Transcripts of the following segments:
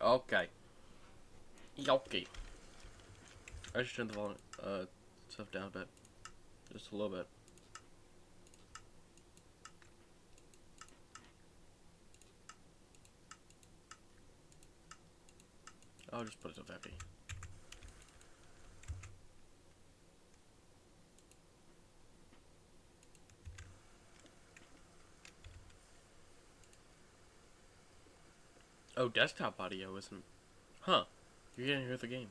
Okay. Okay. I should turn the volume stuff down a bit. Just a little bit. I'll just put it to 50. Oh, desktop audio isn't. Huh. You can't hear the game.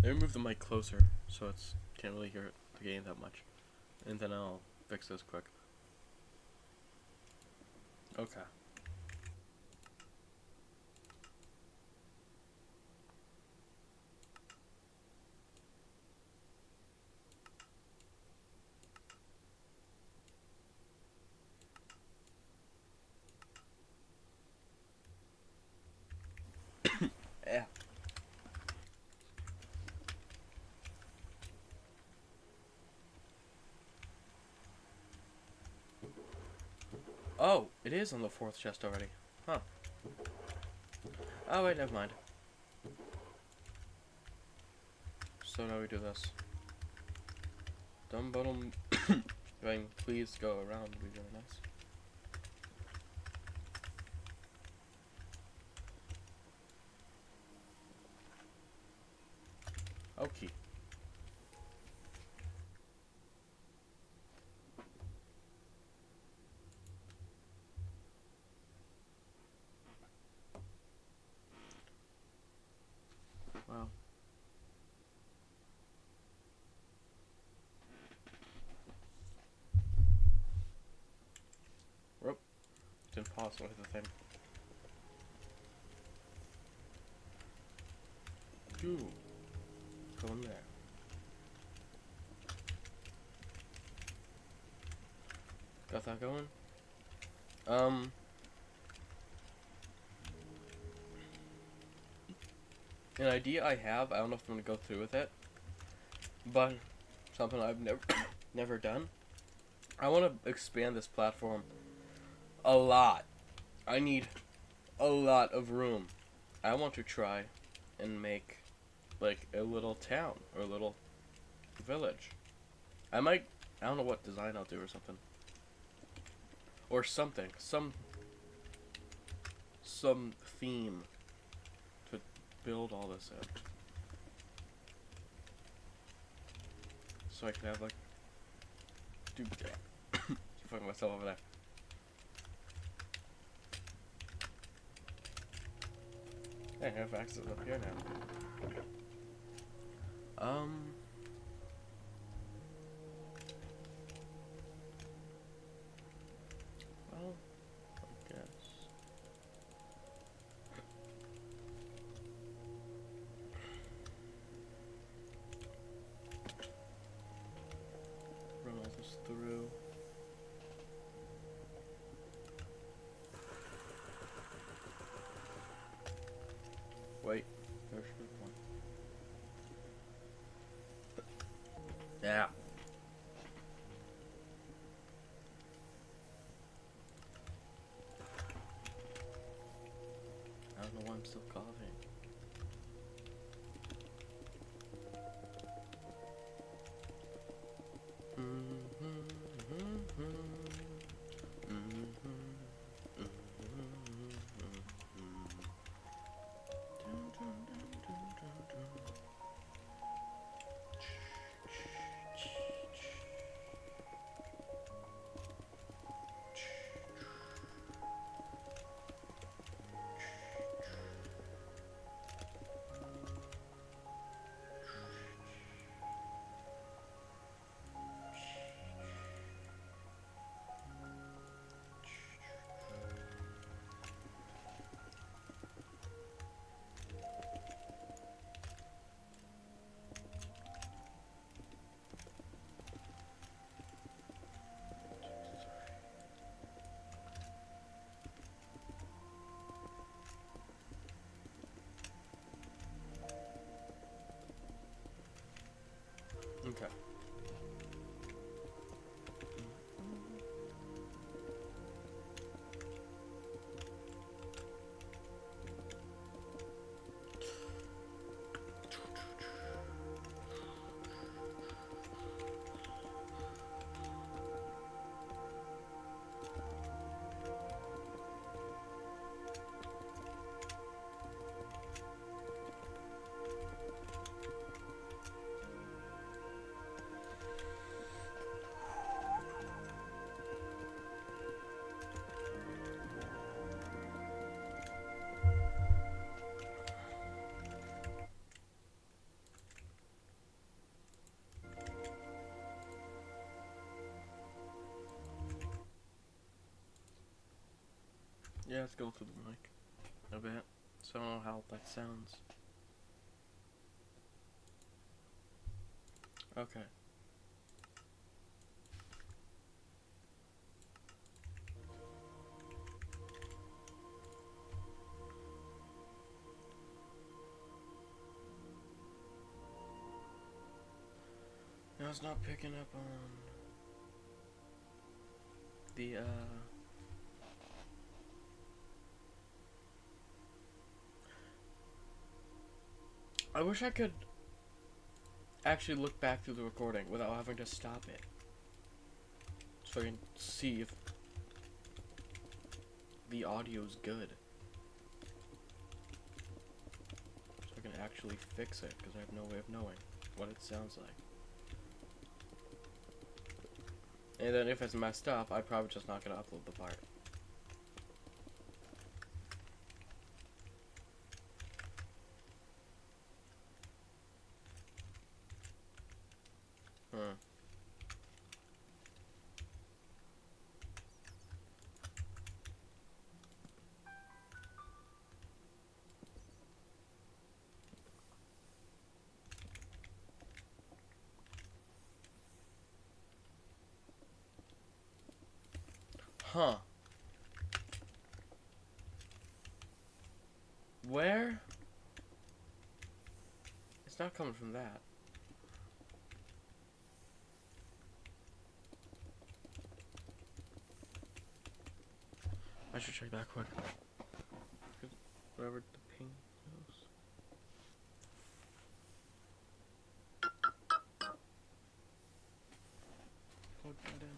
Let me move the mic closer so it's can't really hear the game that much. And then I'll fix this quick. Okay. Yeah. Oh, it is on the fourth chest already. Huh. Oh, wait, never mind. So now we do this. Dumb bottom. Going, please go around would be very nice. Okay. Wow. Rope. It's impossible to hit the thing. Ooh. Go in there. Got that going? An idea I have, I don't know if I'm gonna go through with it, but something I've never never done. I want to expand this platform a lot. I need a lot of room. I want to try and make like a little town or a little village. I don't know what design I'll do or something. Or something. Some theme to build all this in. So I can have like dude keep fucking myself over there. Hey, I have access up here now. Well, I guess. Run all this through. Wait, there's one. Yeah. I don't know why I'm still coughing. Yeah, let's go through the mic a bit. So I don't know how that sounds. Okay. No, it's not picking up on the, I wish I could actually look back through the recording without having to stop it. So I can see if the audio's good. So I can actually fix it, because I have no way of knowing what it sounds like. And then if it's messed up, I'm probably just not gonna upload the part. Huh. Where? It's not coming from that. I should check that quick. Wherever the ping goes. Plug that in.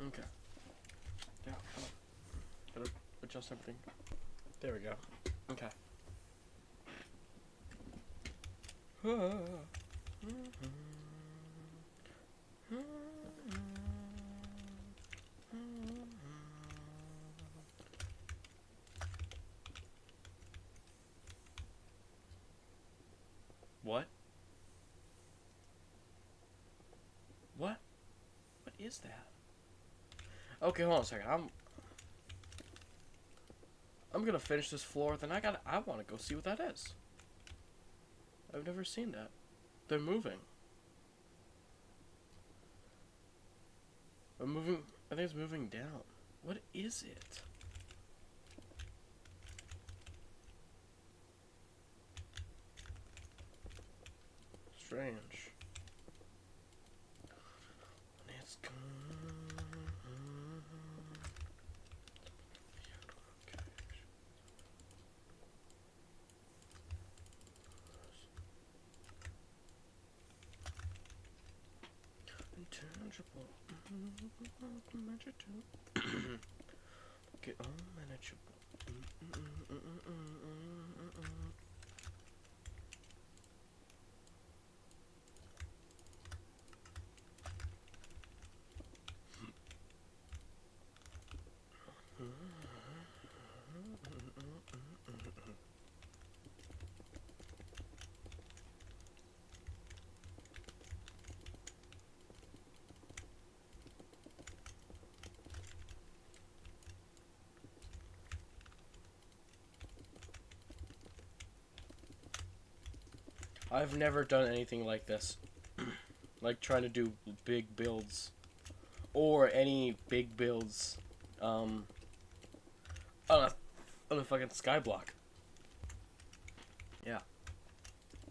Okay. Yeah. Gotta adjust everything. There we go. Okay. What? What? What is that? Okay, hold on a second. I'm gonna finish this floor, then I wanna go see what that is. I've never seen that. They're moving. I'm moving. I think it's moving down. What is it? Strange. It's intangible. Get unmanageable. I've never done anything like this. Like trying to do big builds. Or any big builds on a fucking skyblock. Yeah.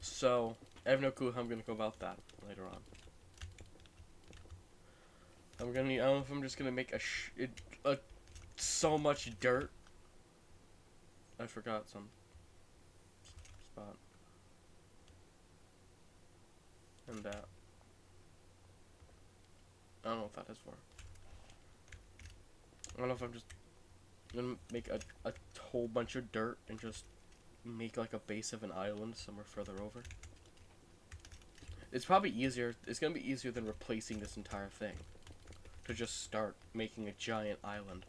So, I have no clue how I'm gonna go about that later on. I don't know if I'm just gonna make so much dirt. I forgot some spot. And that. I don't know what that is for. I don't know if I'm just gonna make a whole bunch of dirt and just make like a base of an island somewhere further over. It's probably easier. It's gonna be easier than replacing this entire thing. To just start making a giant island.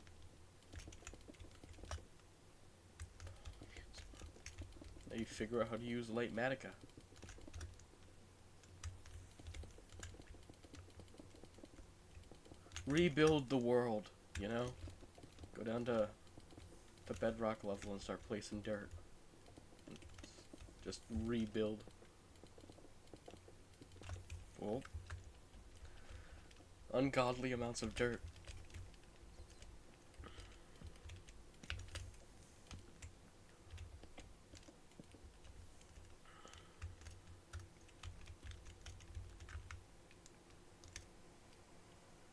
Now you figure out how to use late Matica. Rebuild the world, you know? Go down to the bedrock level and start placing dirt. Just rebuild. Well, ungodly amounts of dirt.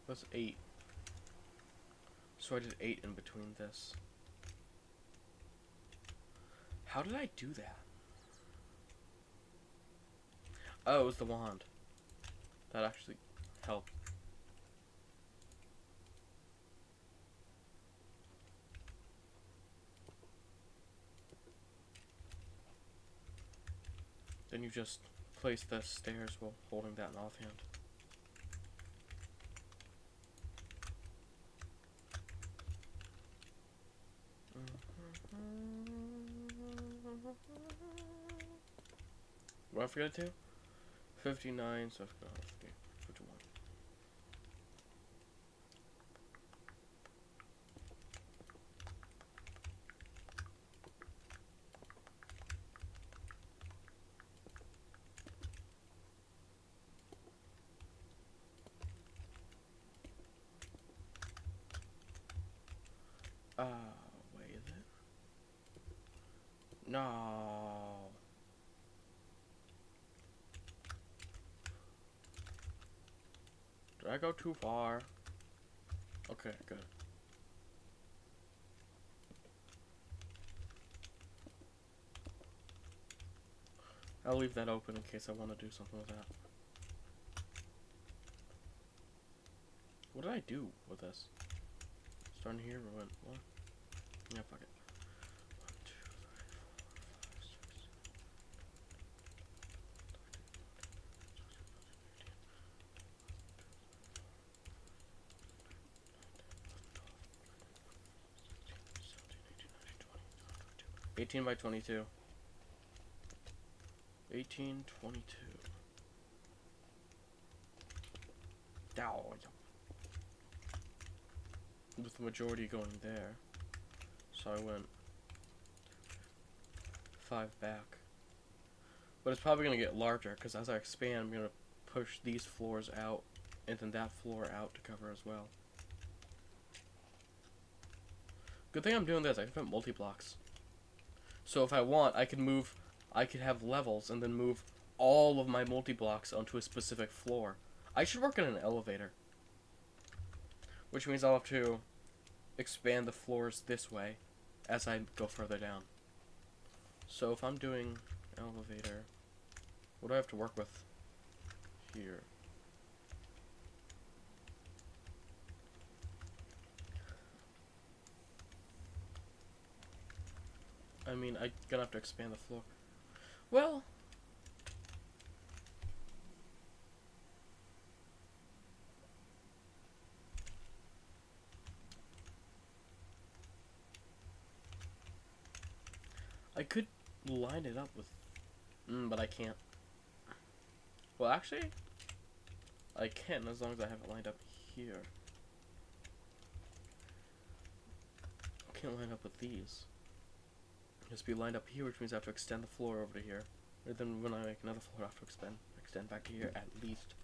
That's 8. So I did 8 in between this. How did I do that? Oh, it was the wand. That actually helped. Then you just place the stairs while holding that in offhand. What I forget to? 59, so I've got 51. Wait, is it? No. Did I go too far? Okay, good. I'll leave that open in case I want to do something with that. What did I do with this? Starting here, we went 1. Yeah, fuck it. 1, 2, 3, 4, 5, 6, 7, 8, 9, 10, 11, 12, 13, 14, 15, 16, 17, 18, 19, 20, 21, 22. 18 by 22. 18, 22. With the majority going there. So I went 5 back. But it's probably going to get larger, because as I expand, I'm going to push these floors out, and then that floor out to cover as well. Good thing I'm doing this, I can put multi-blocks. So if I want, I could have levels, and then move all of my multi-blocks onto a specific floor. I should work in an elevator. Which means I'll have to expand the floors this way as I go further down. So if I'm doing elevator, what do I have to work with here? I mean, I'm gonna have to expand the floor. Well, I could line it up with, but I can't. Well, actually, I can as long as I have it lined up here. I can't line up with these. Just be lined up here, which means I have to extend the floor over to here. And then when I make another floor, I have to extend back to here at least.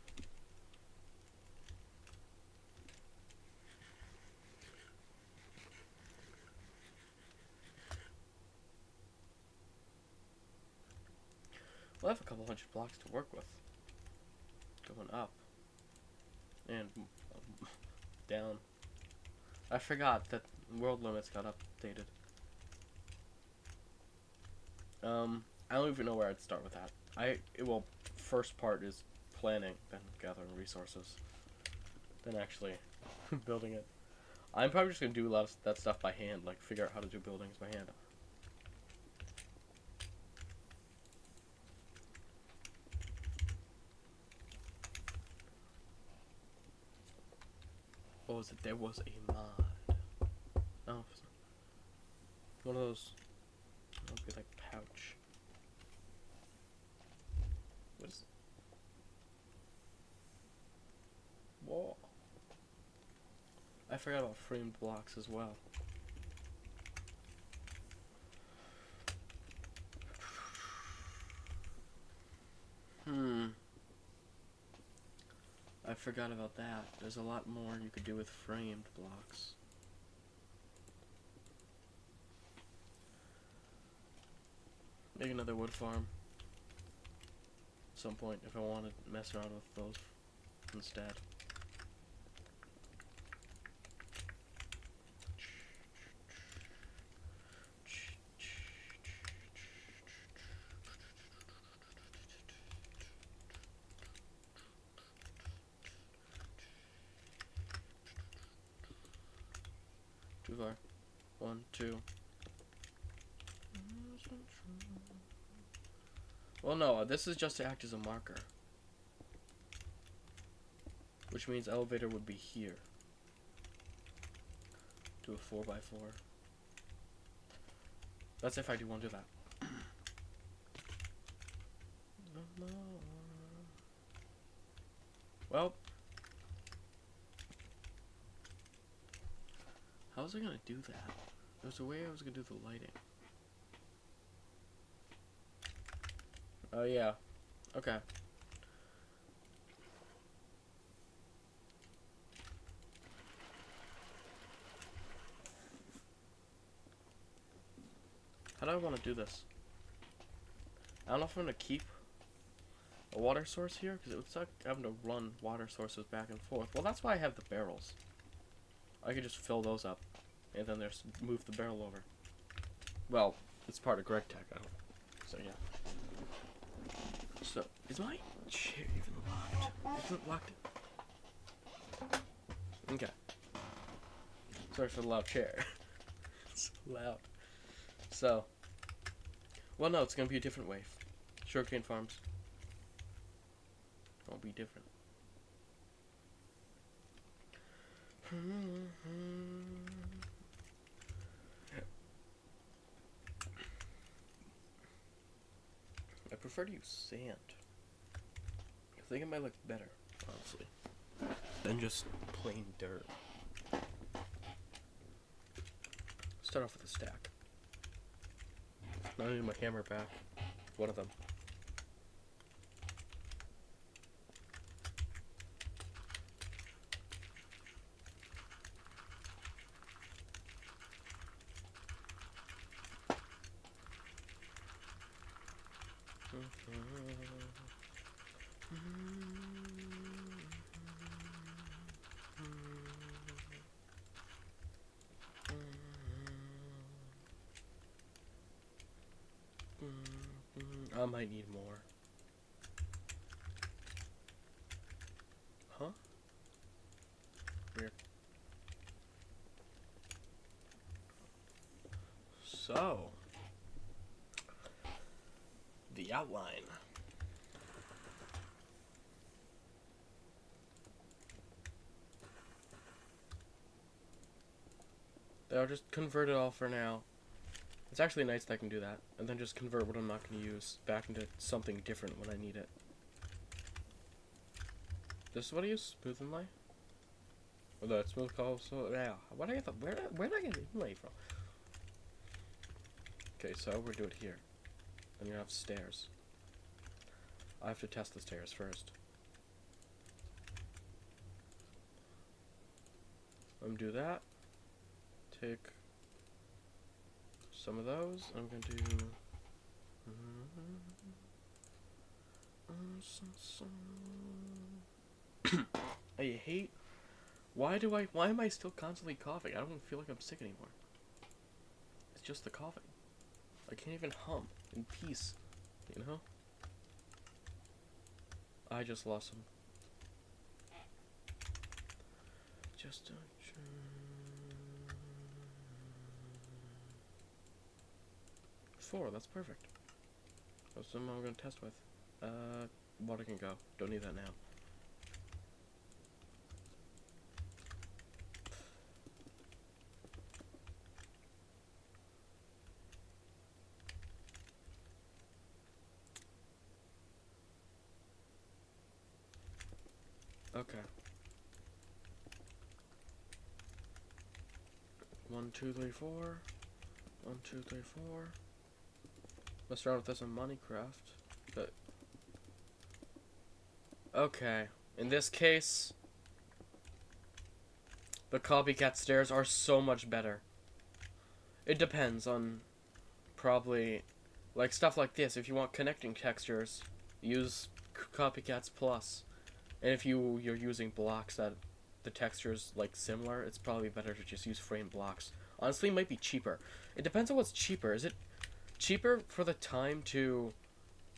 Well, I have a couple hundred blocks to work with. Going up. And down. I forgot that world limits got updated. I don't even know where I'd start with that. Well, first part is planning, then gathering resources, then actually building it. I'm probably just gonna do a lot of that stuff by hand, like figure out how to do buildings by hand. What was it? There was a mod. Oh, one of those. It'll be like pouch. was... Whoa. I forgot about framed blocks as well. I forgot about that. There's a lot more you could do with framed blocks. Make another wood farm. At some point, if I want to mess around with those instead. Too far. 1, 2. Well, no, this is just to act as a marker. Which means elevator would be here. Do a 4x4. That's if I do want to do that. Well, how was I gonna do that? There was a way I was gonna do the lighting. Oh yeah. Okay. How do I want to do this? I don't know if I'm gonna keep a water source here, because it would suck having to run water sources back and forth. Well, that's why I have the barrels. I could just fill those up, and then just move the barrel over. Well, it's part of Greg Tech, I don't. So yeah. So is my chair even locked? Isn't it locked? Okay. Sorry for the loud chair. It's loud. So. Well, no, it's gonna be a different wave. Sugarcane farms. It'll be different. I prefer to use sand. I think it might look better, honestly, than just plain dirt. Start off with a stack. Now I need my hammer back. One of them. I might need more. Huh? Weird. So, the outline. I'll just convert it all for now. It's actually nice that I can do that, and then just convert what I'm not going to use back into something different when I need it. This is what I use? Smooth inlay? Or the smooth color, so yeah. Where did I get the inlay from? Okay, so we'll do it here. Then you have stairs. I have to test the stairs first. Do that. Take some of those. I'm going to do I hate. Why am I still constantly coughing? I don't feel like I'm sick anymore. It's just the coughing. I can't even hum in peace, you know? I just lost some. Just 4, that's perfect. That's what I'm gonna test with. Water can go. Don't need that now. Okay. 1, 2, 3, 4. 1, 2, 3, 4. Let's start with this in Minecraft. But okay. In this case, the copycat stairs are so much better. It depends on probably like stuff like this. If you want connecting textures, use Copycats Plus. And if you're using blocks that the texture's like similar, it's probably better to just use frame blocks. Honestly, it might be cheaper. It depends on what's cheaper. Is it cheaper for the time to...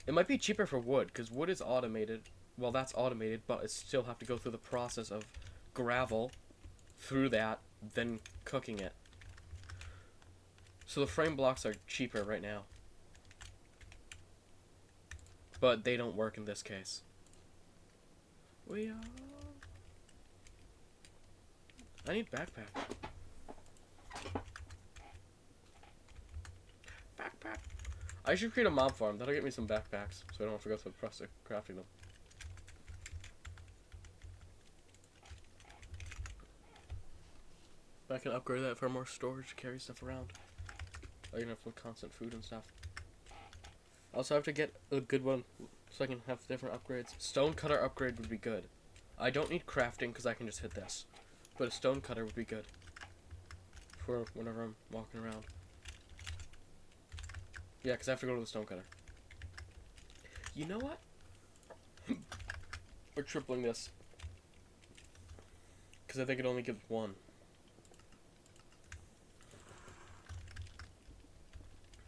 It might be cheaper for wood, because wood is automated. Well, that's automated, but it still have to go through the process of gravel through that, then cooking it. So the frame blocks are cheaper right now. But they don't work in this case. We are... I need backpack. Backpack. I should create a mob farm. That'll get me some backpacks, so I don't have to go through the process of crafting them. I can upgrade that for more storage to carry stuff around. I can have some constant food and stuff. Also, I have to get a good one so I can have different upgrades. Stone cutter upgrade would be good. I don't need crafting because I can just hit this. But a stone cutter would be good. For whenever I'm walking around. Yeah, because I have to go to the stone cutter. You know what? We're tripling this. Because I think it only gives one.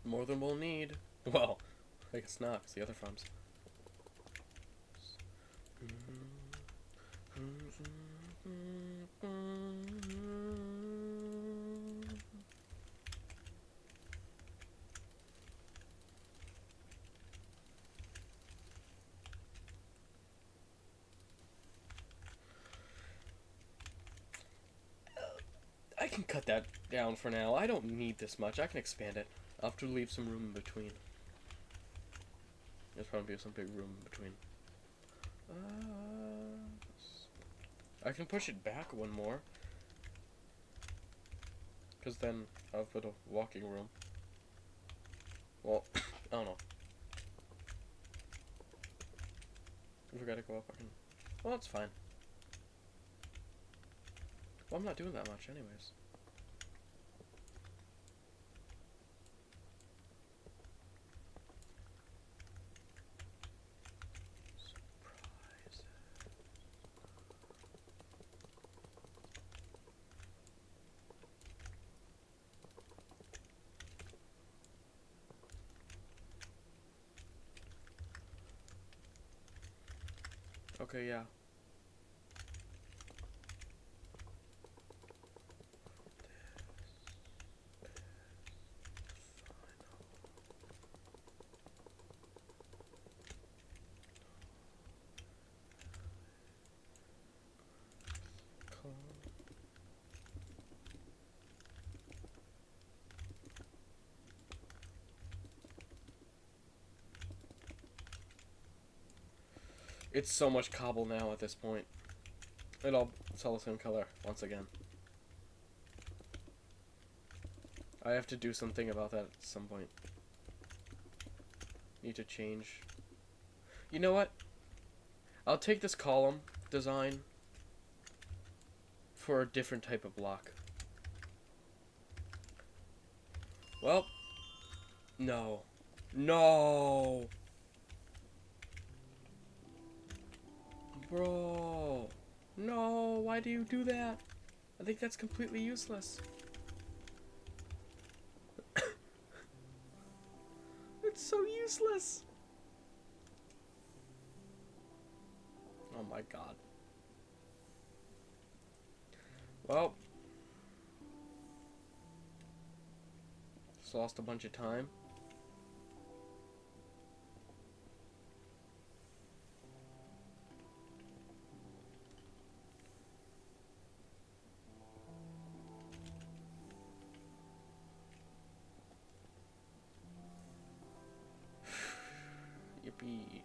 More than we'll need. Well, I guess not, because the other farms. I can cut that down for now. I don't need this much. I can expand it. I'll have to leave some room in between. There's probably some big room in between. I can push it back one more. Because then I'll put a walking room. Well, I don't know. If we gotta go up, I can... Well, that's fine. Well, I'm not doing that much anyways. Okay, yeah. It's so much cobble now at this point. It's all the same color once again. I have to do something about that at some point. Need to change. You know what? I'll take this column design for a different type of block. Well, no. No! Bro. No, why do you do that? I think that's completely useless. It's so useless. Oh my god. Well. Just lost a bunch of time. Yippee.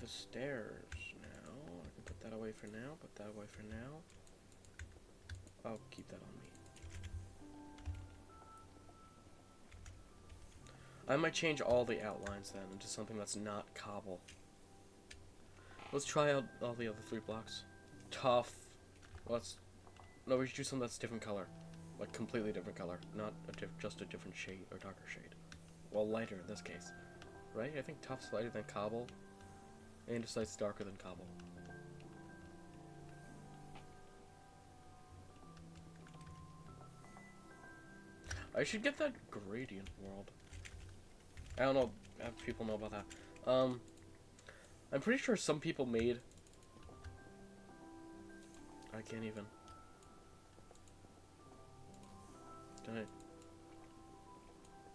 the stairs now. I can put that away for now, put that away for now. I'll keep that on me. I might change all the outlines then into something that's not cobble. Let's try out all the other 3 blocks. Tough. No, we should do something that's different color. Like, completely different color. Not just a different shade or darker shade. Well, lighter in this case. Right? I think tough's lighter than cobble. Andesite's darker than cobble. I should get that gradient world. I don't know if people know about that. I'm pretty sure some people made... I can't even...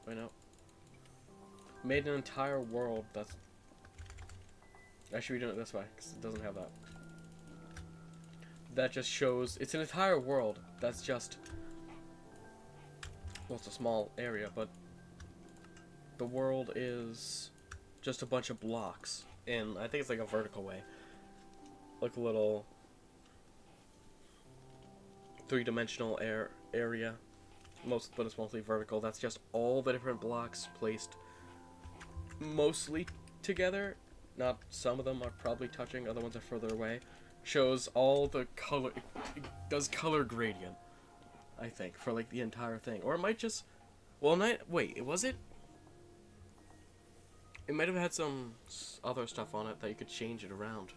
Wait, no. Made an entire world that's... I should be doing it this way, because it doesn't have that. That just shows... It's an entire world that's just... Well, it's a small area, but... The world is... just a bunch of blocks. And I think it's like a vertical way. Like a little... 3-dimensional area. But it's mostly vertical. That's just all the different blocks placed mostly together. Not some of them are probably touching, other ones are further away. Shows all the color. It does color gradient, I think, for like the entire thing. Or it might just. Well, wait, was it? It might have had some other stuff on it that you could change it around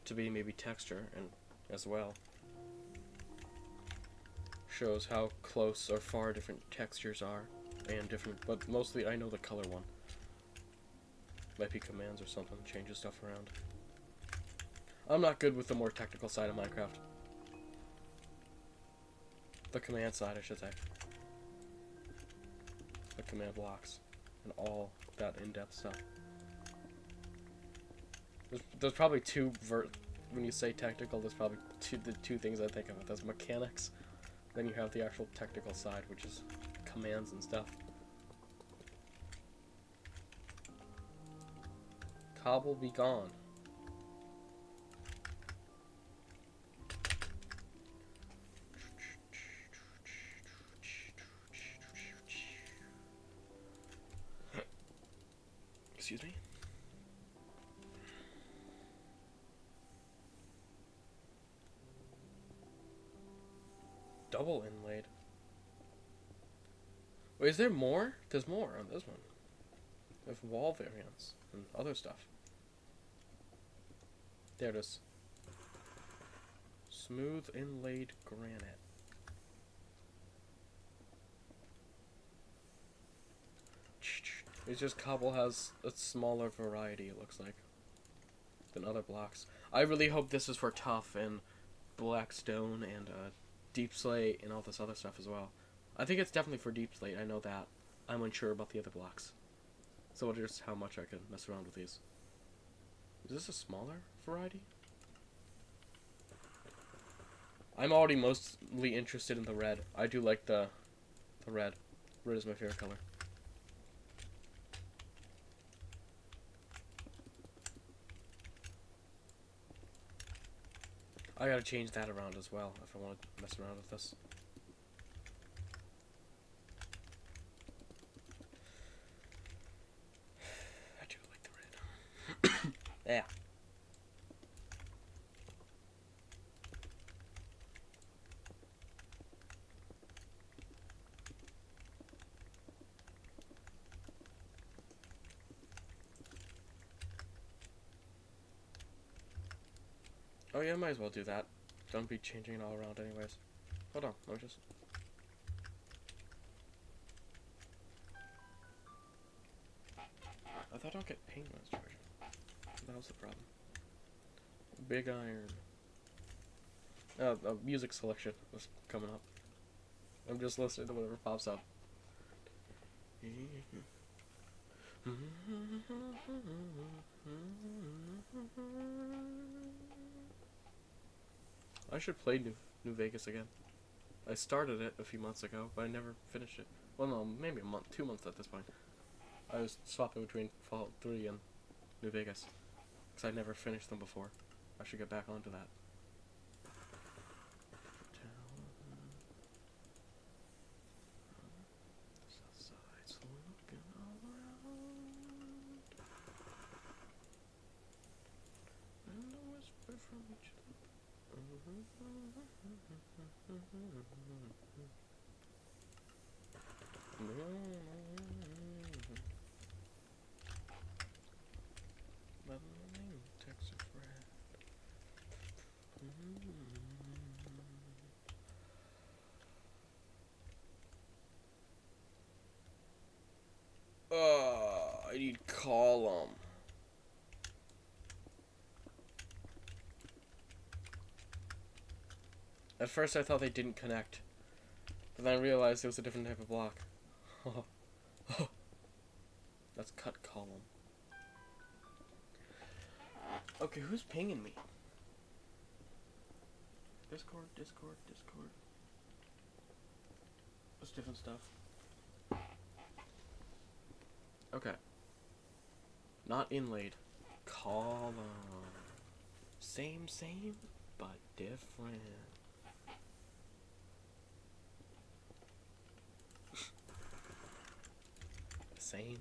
to be maybe texture and as well. Shows how close or far different textures are and different, but mostly I know the color one. Might be commands or something, changes stuff around. I'm not good with the more technical side of Minecraft. The command side, I should say. The command blocks and all that in-depth stuff. There's probably when you say technical, there's probably the two things I think of. There's mechanics. Then you have the actual technical side, which is commands and stuff. Cobble be gone. Excuse me? Double inlaid. Wait, is there more? There's more on this one. There's wall variants and other stuff. There it is. Smooth inlaid granite. It's just cobble has a smaller variety, it looks like, than other blocks. I really hope this is for tough and black stone and deep slate and all this other stuff as well. I think it's definitely for deep slate, I know that. I'm unsure about the other blocks. So just how much I can mess around with these. Is this a smaller variety? I'm already mostly interested in the red. I do like the red. Red is my favorite color. I gotta change that around as well if I want to mess around with this. I do like the red. Yeah. Oh yeah, might as well do that. Don't be changing it all around anyways. Hold on, let me just... I thought I'll get paint restoration. That was the problem. Big iron. A music selection was coming up. I'm just listening to whatever pops up. I should play New Vegas again. I started it a few months ago, but I never finished it. Well, no, maybe a month, 2 months at this point. I was swapping between Fallout 3 and New Vegas. Because I never finished them before. I should get back onto that. I need column. At first I thought they didn't connect, but then I realized it was a different type of block. Let's cut column. Okay, who's pinging me? Discord. That's different stuff. Okay. Not inlaid. Column. Same, but different.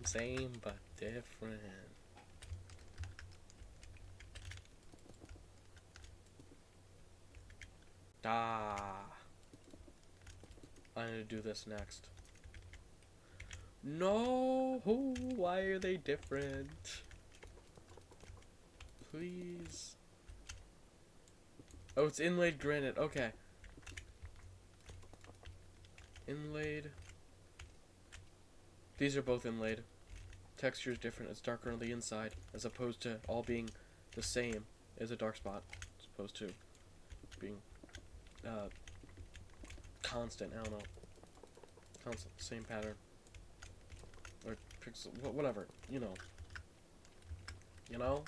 Same, but different. I need to do this next. No! Why are they different? Please. Oh, it's inlaid granite. Okay. Inlaid. These are both inlaid. Texture is different. It's darker on the inside, as opposed to all being the same as a dark spot, as opposed to being constant. I don't know. Constant, same pattern. Or pixel, whatever. You know. You know?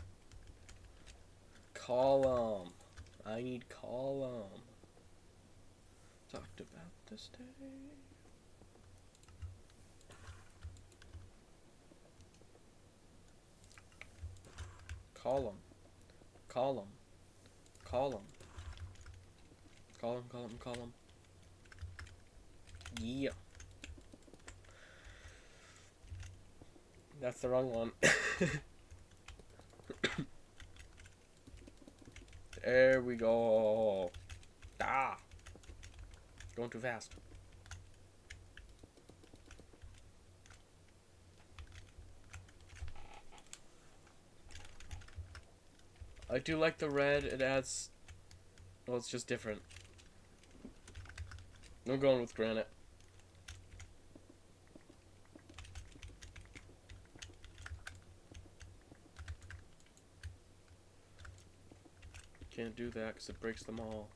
Column. I need column. Talked about this day. Column. Yeah. That's the wrong one. There we go. Going too fast. I do like the red. It adds... Well, it's just different. I'm going with granite. Can't do that because it breaks them all.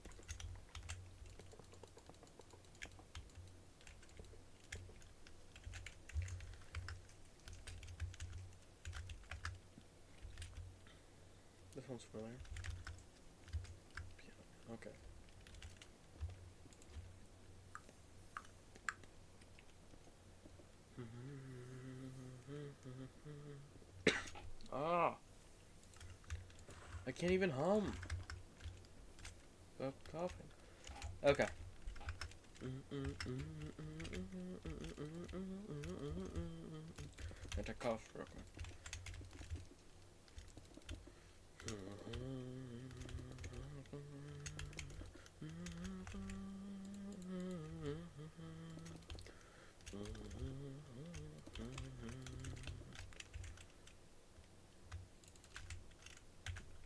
This one's familiar. Okay. I can't even hum. Stop coughing. Okay. I had to cough real quick.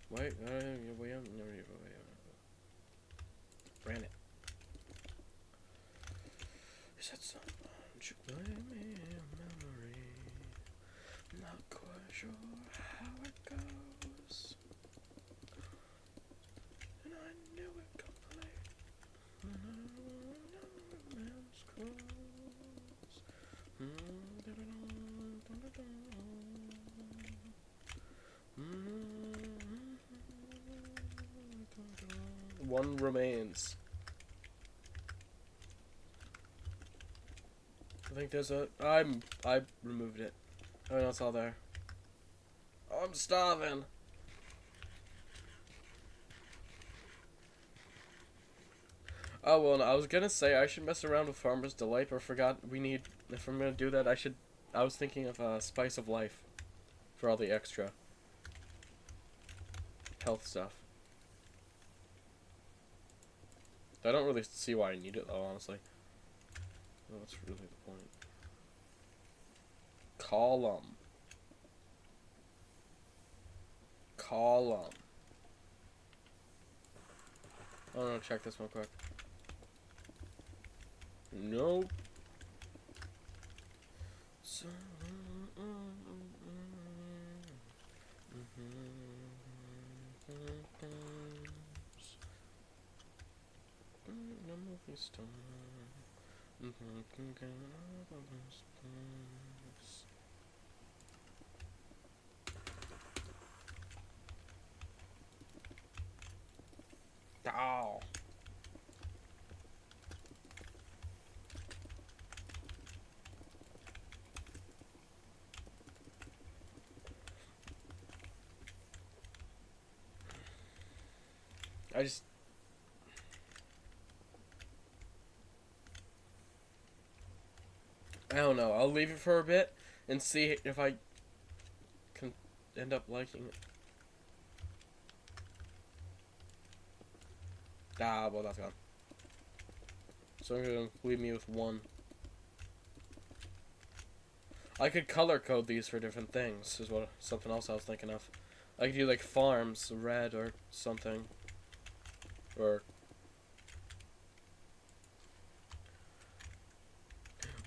Wait, ran it. Is that someone should play me a memory? Not quite sure how it goes. And I knew it complete. Man's clothes. One remains. I think there's a... I removed it. Oh no, it's all there. Oh, I'm starving. Oh well, no, I was gonna say I should mess around with Farmer's Delight, but forgot we need. If I'm gonna do that, I should. I was thinking of Spice of Life for all the extra health stuff. I don't really see why I need it though, honestly. Well, that's really the point. Column. Column. Oh no, check this one quick. Nope. So, ow. I don't know. I'll leave it for a bit and see if I can end up liking it. Ah, well, that's gone. So I'm gonna leave me with one. I could color code these for different things, is what something else I was thinking of. I could do like farms red or something. Or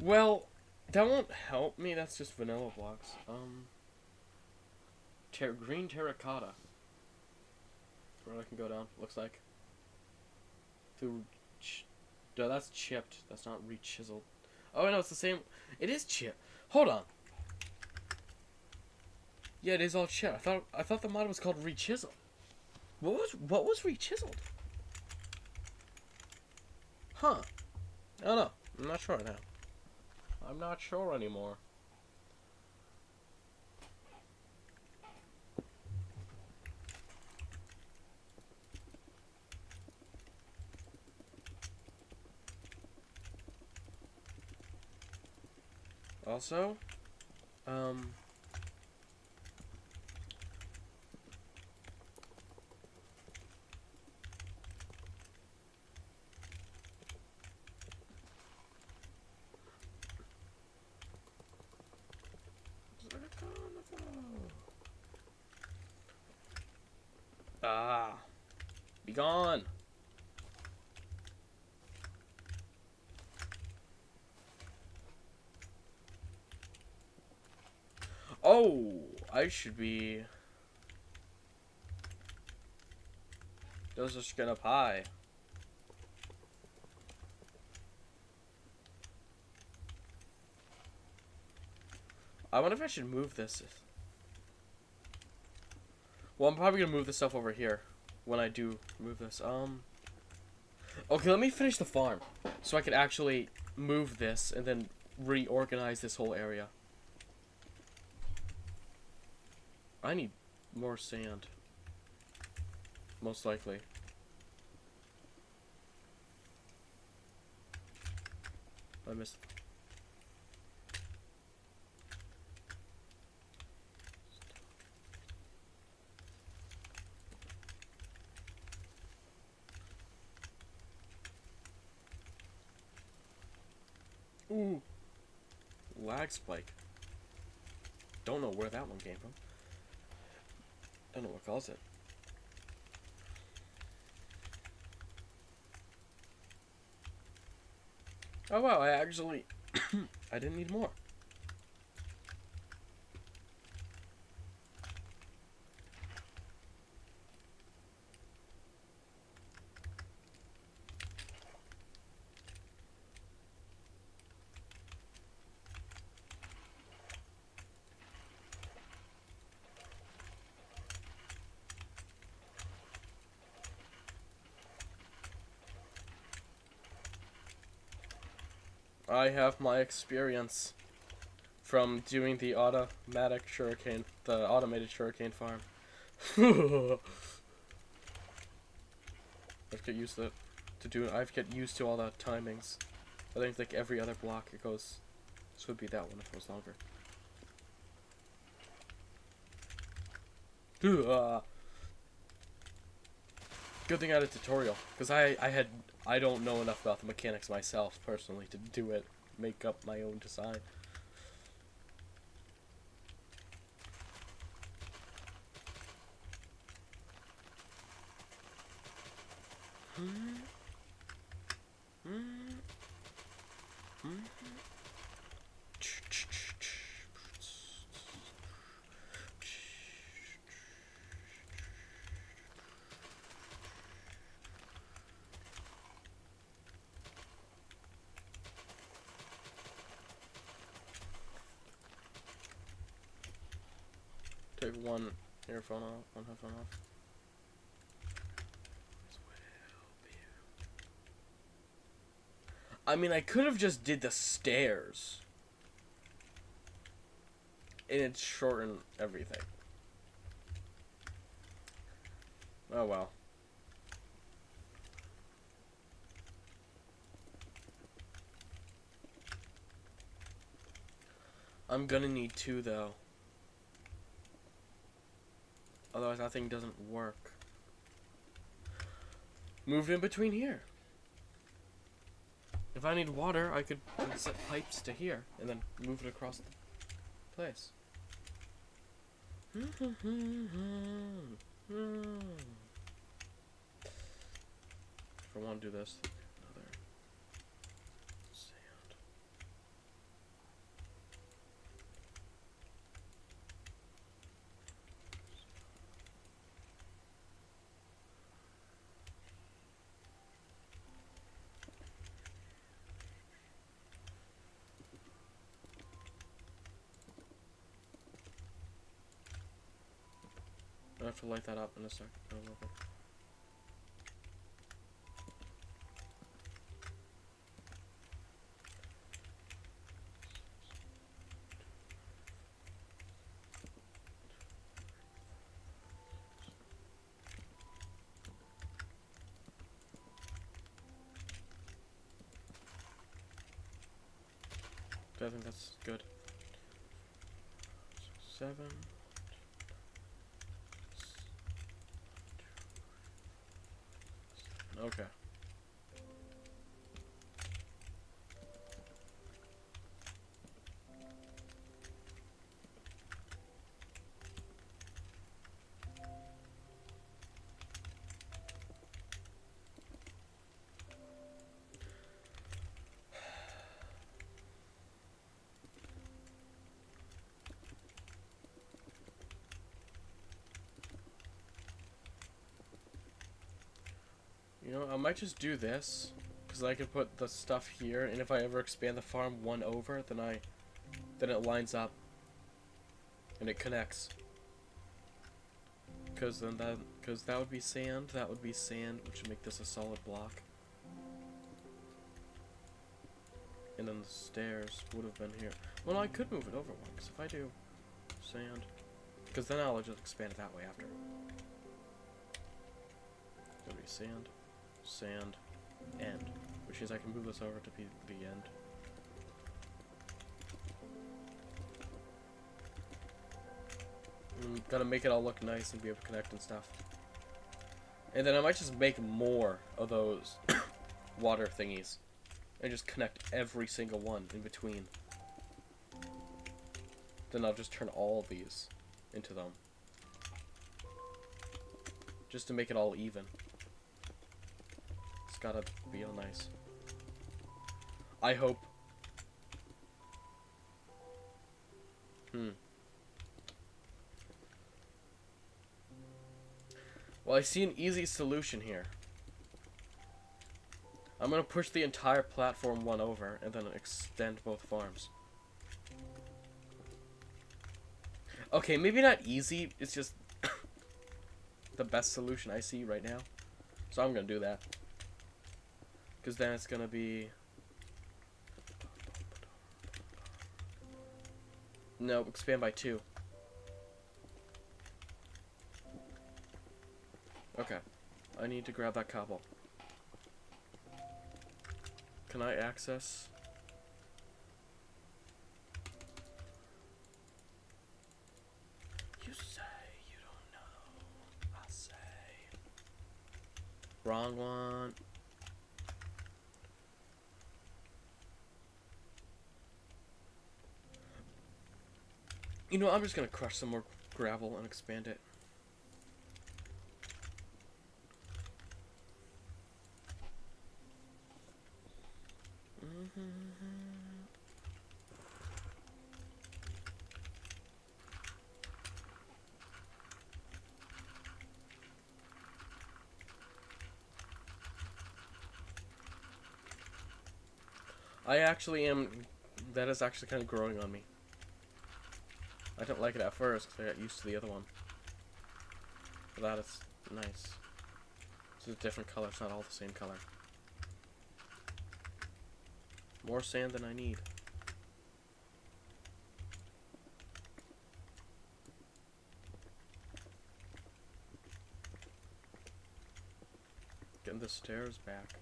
well, that won't help me. That's just vanilla blocks. Green terracotta. Where I can go down. Looks like. Through. No, that's chipped. That's not re-chiseled. Oh no, it's the same. It is chipped. Hold on. Yeah, it is all chipped. I thought the mod was called re-chiseled. What was re-chiseled? Huh. I don't know. I'm not sure now. I'm not sure anymore. Also, be gone. Oh, I should be. Those are just gonna pie. I wonder if I should move this. Well, I'm probably gonna move this stuff over here when I do move this. Okay, let me finish the farm so I can actually move this and then reorganize this whole area. I need more sand. Most likely. I missed. Ooh. Lag spike. Don't know where that one came from. Don't know what caused it. Oh wow, I actually I didn't need more. I have my experience from doing the automatic sugarcane, the automated sugarcane farm. Let's get used to it. to do it. I have to get used to all the timings. I think like every other block it goes. This would be that one if it was longer. Good thing I had a tutorial, because I don't know enough about the mechanics myself personally to do it, make up my own design. Take one earphone off, one headphone off. I mean, I could have just did the stairs. And it shortened everything. Oh well. I'm gonna need two though. Otherwise that thing doesn't work. Move in between here. If I need water, I could set pipes to here and then move it across the place. If I want to do this, another sand. I have to light that up in a sec. A little bit. I think that's good. 7. Okay. You know, I might just do this, because I can put the stuff here, and if I ever expand the farm one over, then it lines up, and it connects. Because that would be sand, which would make this a solid block. And then the stairs would have been here. Well, I could move it over one, because if I do sand, because then I'll just expand it that way after. It's gonna be sand. Sand, end, which means I can move this over to be the end. Gotta make it all look nice and be able to connect and stuff. And then I might just make more of those water thingies and just connect every single one in between. Then I'll just turn all of these into them, just to make it all even. It's gotta be all nice. I hope. Well, I see an easy solution here. I'm gonna push the entire platform one over and then extend both farms. Okay, maybe not easy, it's just the best solution I see right now. So I'm gonna do that. Because then it's gonna be... No, expand by 2. Okay. I need to grab that cobble. can I access? You say you don't know. I say. Wrong one. You know, I'm just gonna crush some more gravel and expand it. I actually am. That is actually kind of growing on me. I didn't like it at first because I got used to the other one. But that is nice. It's a different color. It's not all the same color. More sand than I need. Getting the stairs back.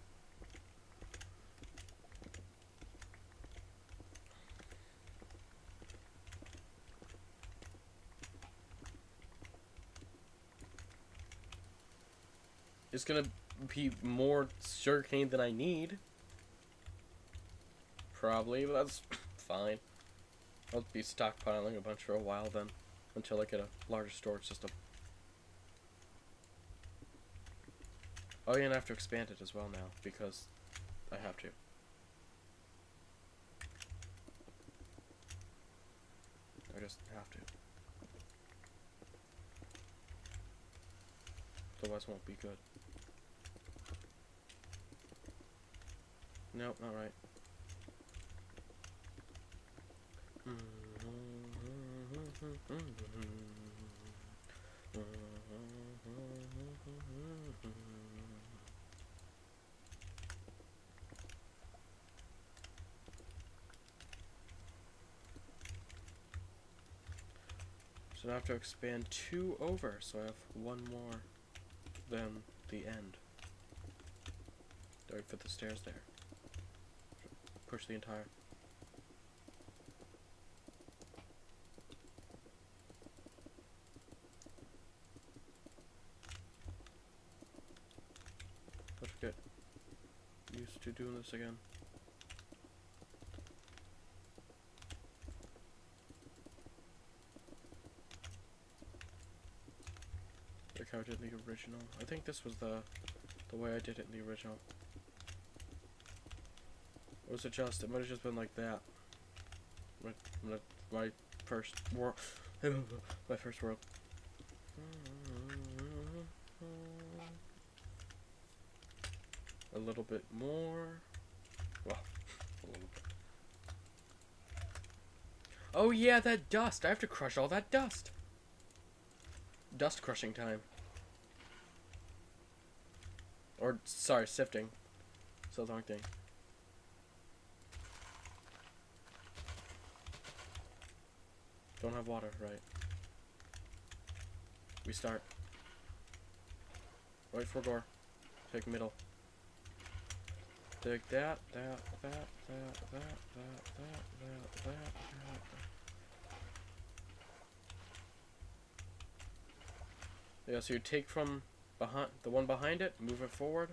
It's gonna be more sugarcane than I need. Probably, but that's fine. I'll be stockpiling a bunch for a while then. Until I get a larger storage system. Oh yeah, and I have to expand it as well now, because I have to. I just have to. Otherwise it won't be good. Nope, not right. So now I have to expand 2 over, so I have 1 more than the end. Do I fit the stairs there? Push the entire. Let's get used to doing this again. Like how I did in the original. I think this was the way I did it in the original. Or was it just? It might have just been like that. My first world. My first world. A little bit more. Well, a little bit. Oh yeah, that dust. I have to crush all that dust. Dust crushing time. Or, sorry, sifting. So the wrong thing. Don't have water, right. We start. Right for gore. Take middle. Take that. Yeah, so you take from behind the one behind it, move it forward.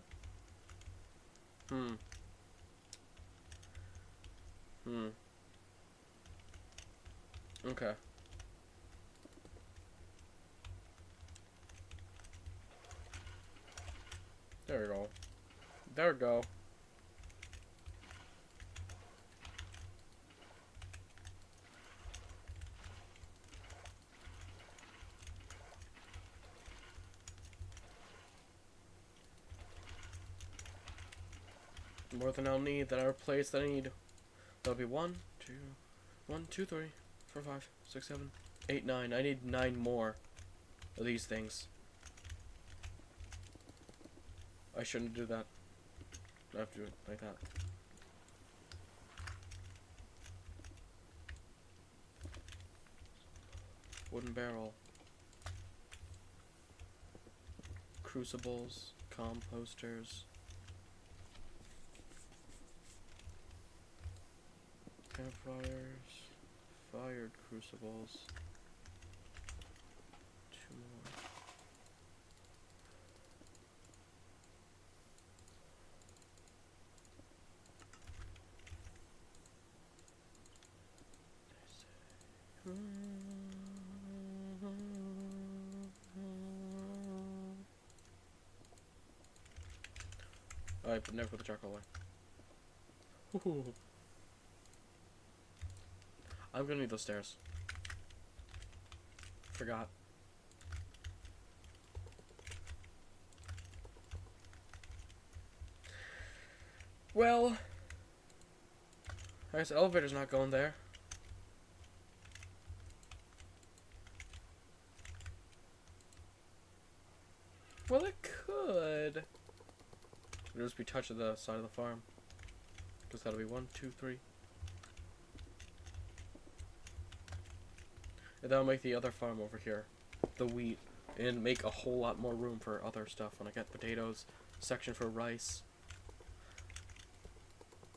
Okay. There we go. There we go. More than I'll need. That I'll replace that I need. That'll be 1, 2, 1, 2, 3, 4, 5, 6, 7, 8, 9. I need 9 more of these things. I shouldn't do that. I have to do it like that. Wooden barrel. Crucibles. Composters. campfires, fired crucibles, 2 more. I never put the charcoal away. Ooh. I'm gonna need those stairs. Forgot. Well, I guess the elevator's not going there. Well, it could. It'll just be touching the side of the farm. Because that'll be 1, 2, 3. And that'll make the other farm over here, the wheat, and make a whole lot more room for other stuff when I get potatoes, section for rice.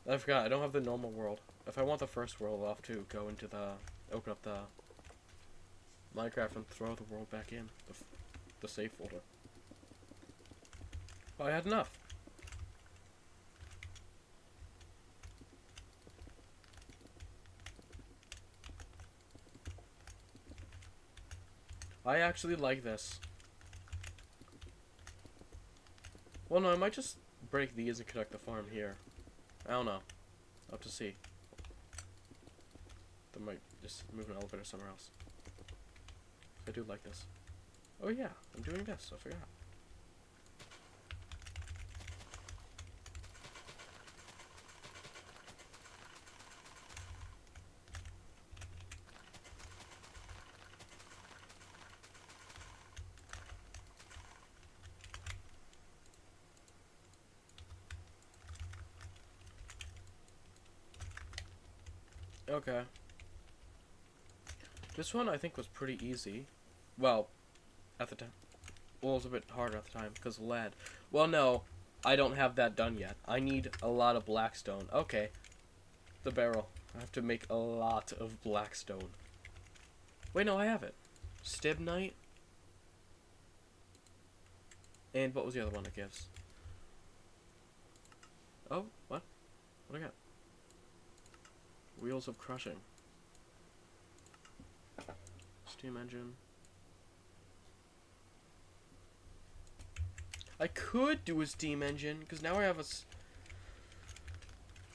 I forgot, I don't have the normal world. If I want the first world, I'll have to go into the, open up the Minecraft and throw the world back in, the save folder. Well, I had enough. I actually like this. Well, no, I might just break these and connect the farm here. I don't know. I'll have to see. I might just move an elevator somewhere else. I do like this. Oh yeah, I'm doing this, I forgot. Okay. This one I think was pretty easy. Well, at the time. Well, it was a bit harder at the time because lead. Well, no, I don't have that done yet. I need a lot of blackstone. Okay. The barrel. I have to make a lot of blackstone. Wait, no, I have it. Stibnite. And what was the other one it gives? Oh, what? What do I got? Wheels of crushing. Steam engine. I could do a steam engine, because now I have a...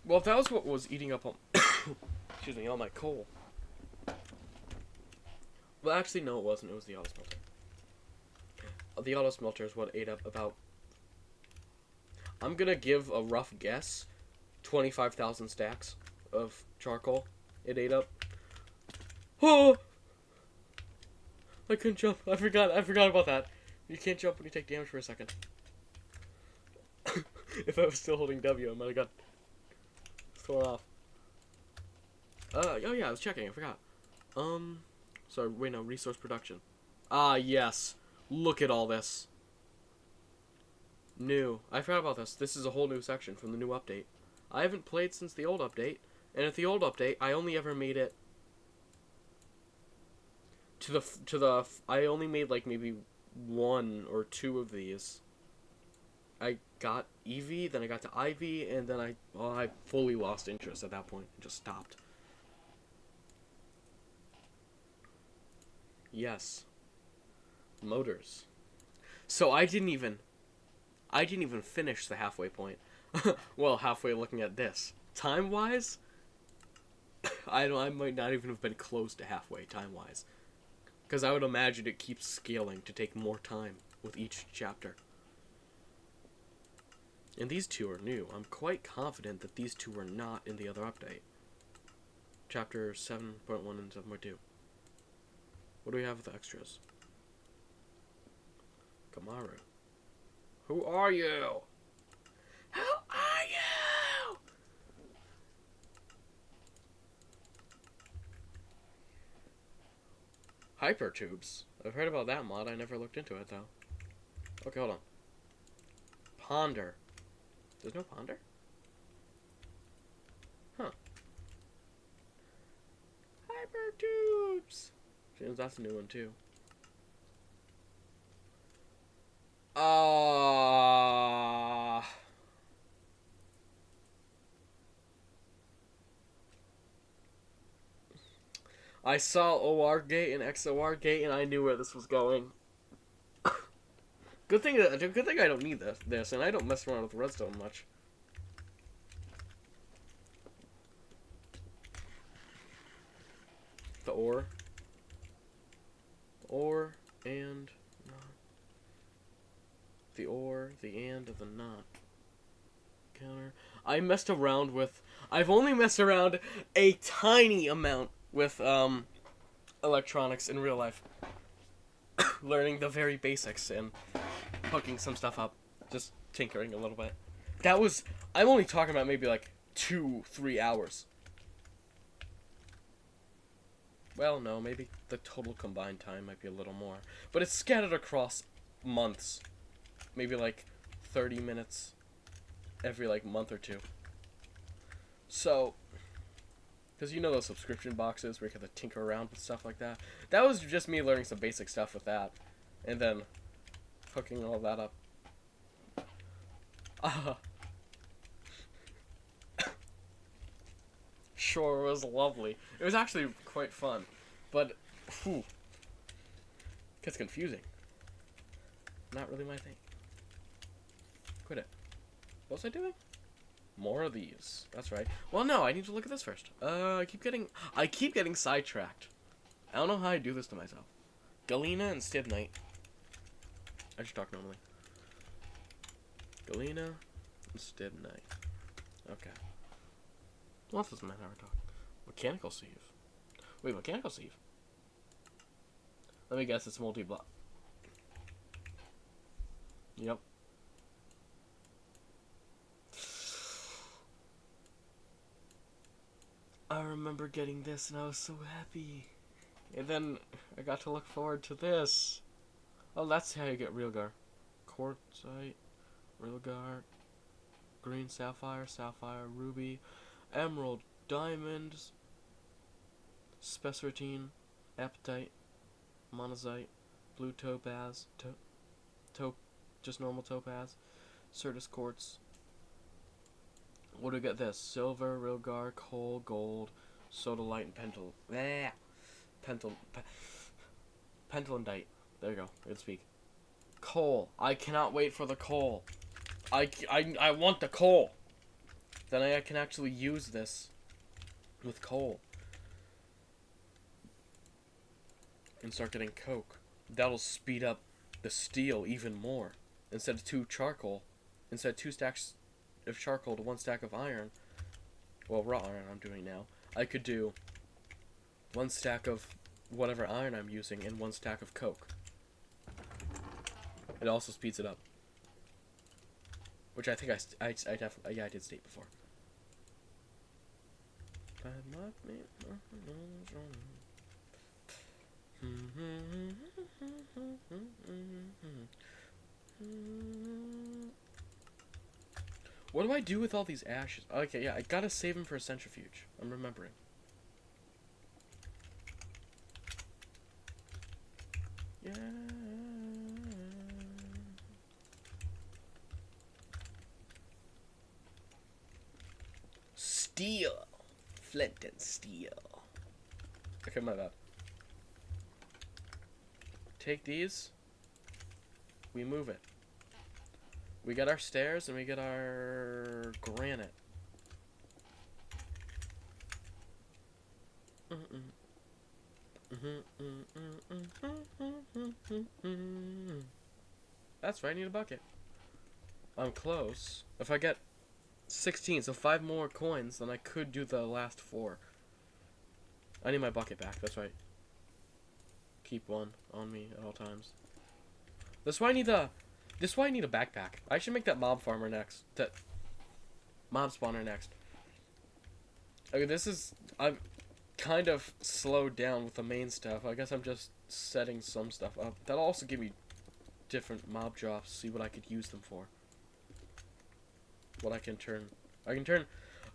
Well, if that was what was eating up all... excuse me, all my coal. Well, actually, no, it wasn't. It was the auto smelter. The auto smelter is what ate up about... I'm gonna give a rough guess. 25,000 stacks of charcoal it ate up. Oh! I couldn't jump. I forgot about that. You can't jump when you take damage for a second. If I was still holding W, I might have got thrown off. Oh yeah, I was checking. I forgot. Sorry, wait, no, resource production. Ah, yes. Look at all this. New. I forgot about this. This is a whole new section from the new update. I haven't played since the old update, and at the old update, I only ever made it I only made like maybe 1 or 2 of these. I got Eevee, then I got to Ivy, and then I fully lost interest at that point and just stopped. Yes. Motors. So I didn't even finish the halfway point. Well, halfway looking at this. Time-wise, I might not even have been close to halfway time-wise. Because I would imagine it keeps scaling to take more time with each chapter. And these 2 are new. I'm quite confident that these 2 were not in the other update. Chapter 7.1 and 7.2. What do we have with the extras? Kamaru. Who are you? Who are you? Hypertubes. I've heard about that mod. I never looked into it, though. Okay, hold on. Ponder. There's no ponder? Huh. Seems that's a new one too. Ah. I saw OR gate and XOR gate, and I knew where this was going. Good thing I don't need this, and I don't mess around with redstone much. The or, and not. The or, the and, the not. Counter. I've only messed around a tiny amount with electronics in real life. Learning the very basics and hooking some stuff up, just tinkering a little bit. I'm only talking about maybe like 2-3 hours. Well, no, maybe the total combined time might be a little more, but it's scattered across months. Maybe like 30 minutes every like month or two. So, because you know those subscription boxes where you have to tinker around with stuff like that? That was just me learning some basic stuff with that. And then hooking all that up. Sure, it was lovely. It was actually quite fun. But, whew. Gets confusing. Not really my thing. Quit it. What was I doing? More of these. That's right. Well, no, I need to look at this first. I keep getting sidetracked. I don't know how I do this to myself. Galena and Stibnite. I should talk normally. Galena and Stibnite. Okay. Well, that doesn't matter how I talk. Mechanical sieve. Wait, mechanical sieve? Let me guess, it's multi-block. Yep. I remember getting this and I was so happy. And then I got to look forward to this. Oh, that's how you get Realgar. Quartzite, Realgar, green sapphire, sapphire, ruby, emerald, diamonds, spessartine, apatite, monazite, blue topaz, just normal topaz, Certus quartz. What do we get this? Silver, Realgar, coal, gold, sodalite, and pentlandite. There you go. I can speak. Coal. I cannot wait for the coal. I want the coal. Then I can actually use this with coal. And start getting coke. That'll speed up the steel even more. Instead of 2 stacks of charcoal to 1 stack of iron, well, raw iron I'm doing now, I could do 1 stack of whatever iron I'm using and 1 stack of coke. It also speeds it up, which I think I definitely, yeah, I did state before. What do I do with all these ashes? Okay, yeah, I gotta save them for a centrifuge. I'm remembering. Yeah. Steel. Flint and steel. Okay, my bad. Take these. We move it. We get our stairs and we get our granite. That's right, I need a bucket. I'm close. If I get 16, so 5 more coins, then I could do the last 4. I need my bucket back, that's right. Keep one on me at all times. That's why I need a backpack. I should make that mob farmer next. That mob spawner next. Okay, I've kind of slowed down with the main stuff. I guess I'm just setting some stuff up. That'll also give me different mob drops, see what I could use them for. What I can turn.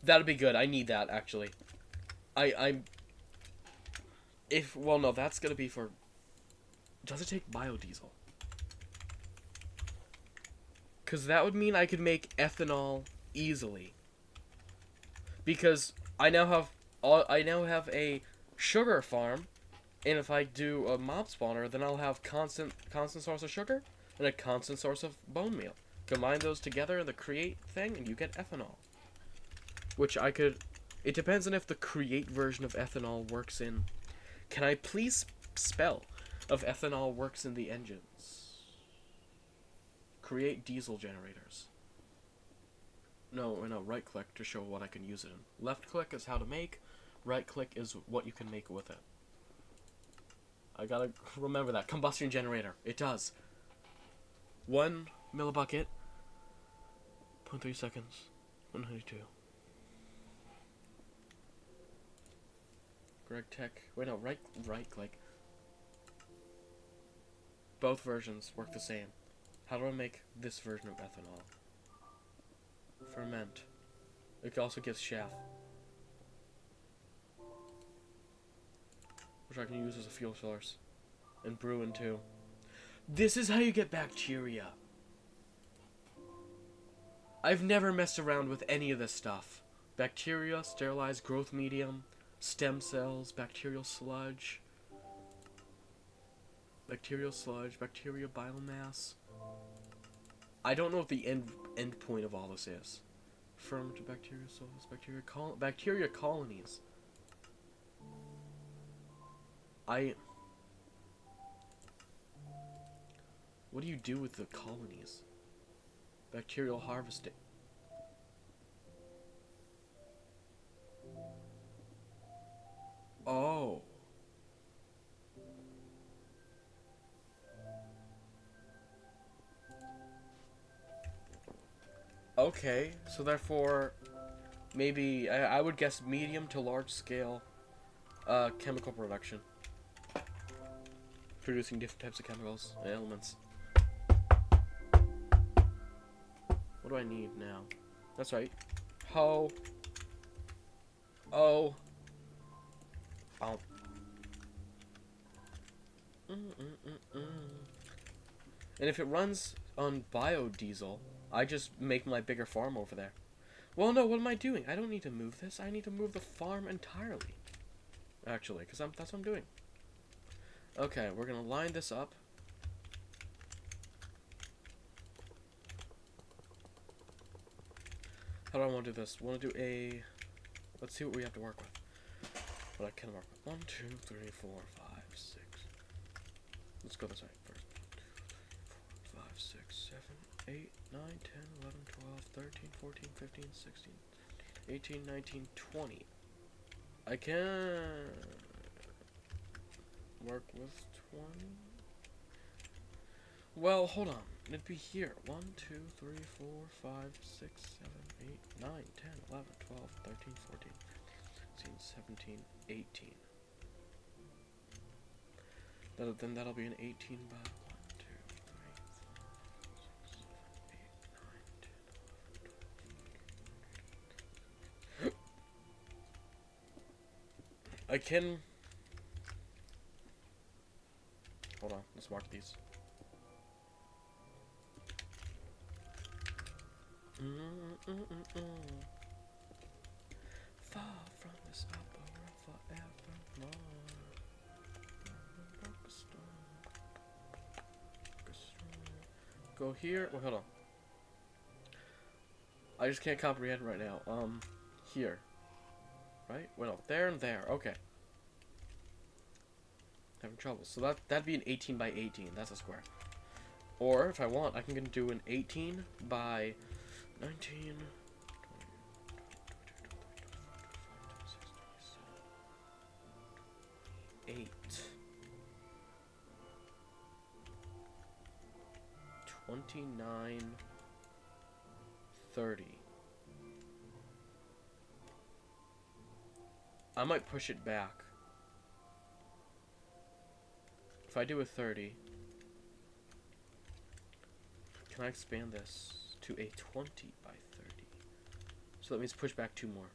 That'll be good. I need that, actually. Well, no, that's gonna be for. Does it take biodiesel? Because that would mean I could make ethanol easily. Because I now have a sugar farm, and if I do a mob spawner, then I'll have constant source of sugar and a constant source of bone meal. Combine those together in the create thing, and you get ethanol. Which I could. It depends on if the create version of ethanol works in. Can I please spell if ethanol works in the engines? Create diesel generators. No, right click to show what I can use it in. Left click is how to make. Right click is what you can make with it. I gotta remember that. Combustion generator. It does. 1 millibucket. 0.3 seconds. 192. Greg Tech. Wait, no, right click. Both versions work the same. How do I make this version of ethanol? Ferment. It also gives chaff, which I can use as a fuel source. And brew into. This is how you get bacteria. I've never messed around with any of this stuff. Bacteria, sterilized growth medium, stem cells, bacterial sludge, bacteria biomass. I don't know what the end point of all this is. Ferment bacteria cells, bacteria colonies. What do you do with the colonies? Bacterial harvesting. Oh. Okay, so therefore, maybe, I would guess medium to large scale chemical production. Producing different types of chemicals and elements. What do I need now? That's right. Oh. And if it runs on biodiesel, I just make my bigger farm over there. Well, no, what am I doing? I don't need to move this. I need to move the farm entirely. Actually, because that's what I'm doing. Okay, we're going to line this up. How do I want to do this? I want to do a... Let's see what we have to work with. What I can work with. 1, 2, 3, 4, 5, 6. Let's go this way first. 1, 2, 3, 4, 5, 6, 7, 8, 9, 10, 11, 12, 13, 14, 15, 16, 18, 19, 20. I can work with 20. Well, hold on. It'd be here. 1, 2, 3, 4, 5, 6, 7, 8, 9, 10, 11, 12, 13, 14, 15, 16, 17, 18. Then that'll be an 18 by 1, 2, 3, 4, 5, 6, 7, 8, 9, 10, 11, 12. I can... Hold on, let's mark these. Far from this opera forevermore. Go here. Well, hold on. I just can't comprehend right now. Here. Right? Well, no, there and there. Okay. Having trouble. So that'd be an 18 by 18. That's a square. Or, if I want, I can do an 18 by 19, 8, 29, 30. I might push it back. If I do a 30, can I expand this to a 20 by 30? So that means push back 2 more.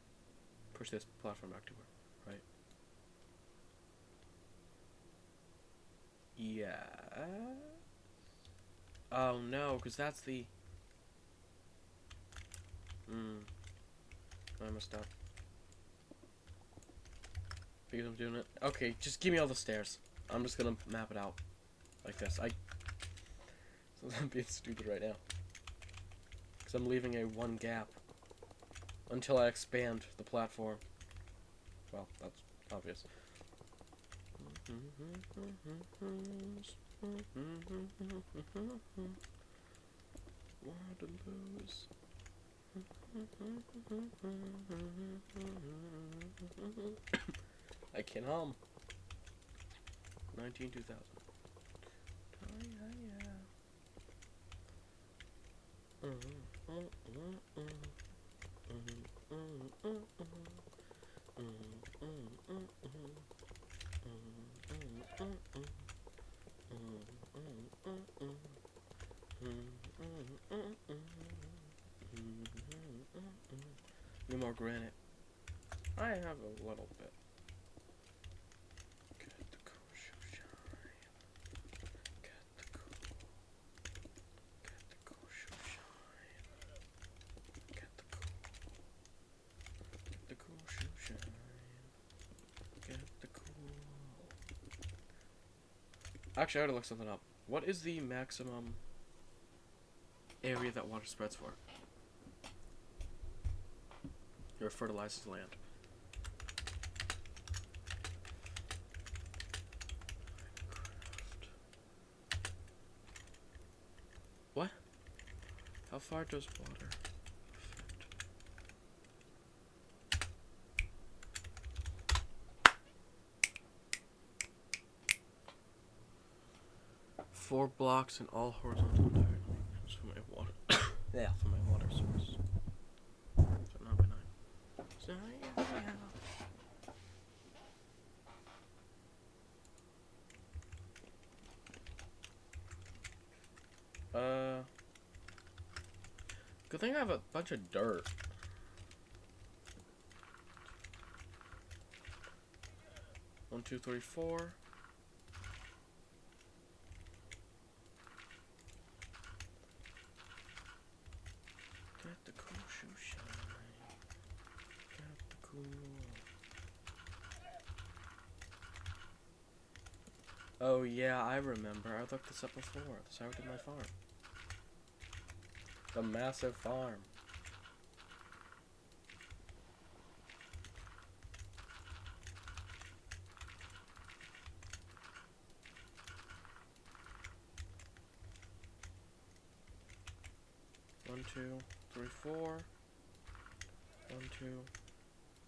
Push this platform back 2 more, right? Yeah. Oh no, because that's the... I messed up. Because I'm doing it. Okay, just give me all the stairs. I'm just gonna map it out. Like this. So I'm being stupid right now. Because I'm leaving a one gap. Until I expand the platform. Well, that's obvious. Waterloos. I can hum. 2000. Need more granite. I have a little bit. Get the cool shoe shine. Get the cool shoe shine. Get the cool shoe shine. Get the cool. Actually, I gotta look something up. What is the maximum area that water spreads for? Or fertilizes land. What? How far does water affect? 4 blocks in all horizontal diagonals for my water. Yeah, for my water source. So not by 9. So yeah. Good thing I have a bunch of dirt. One, two, three, four. Get the cool shoe shine. Get the cool. Oh yeah, I remember. I looked this up before. That's how I did my farm. The massive farm. One, two, three, four. 1, 2,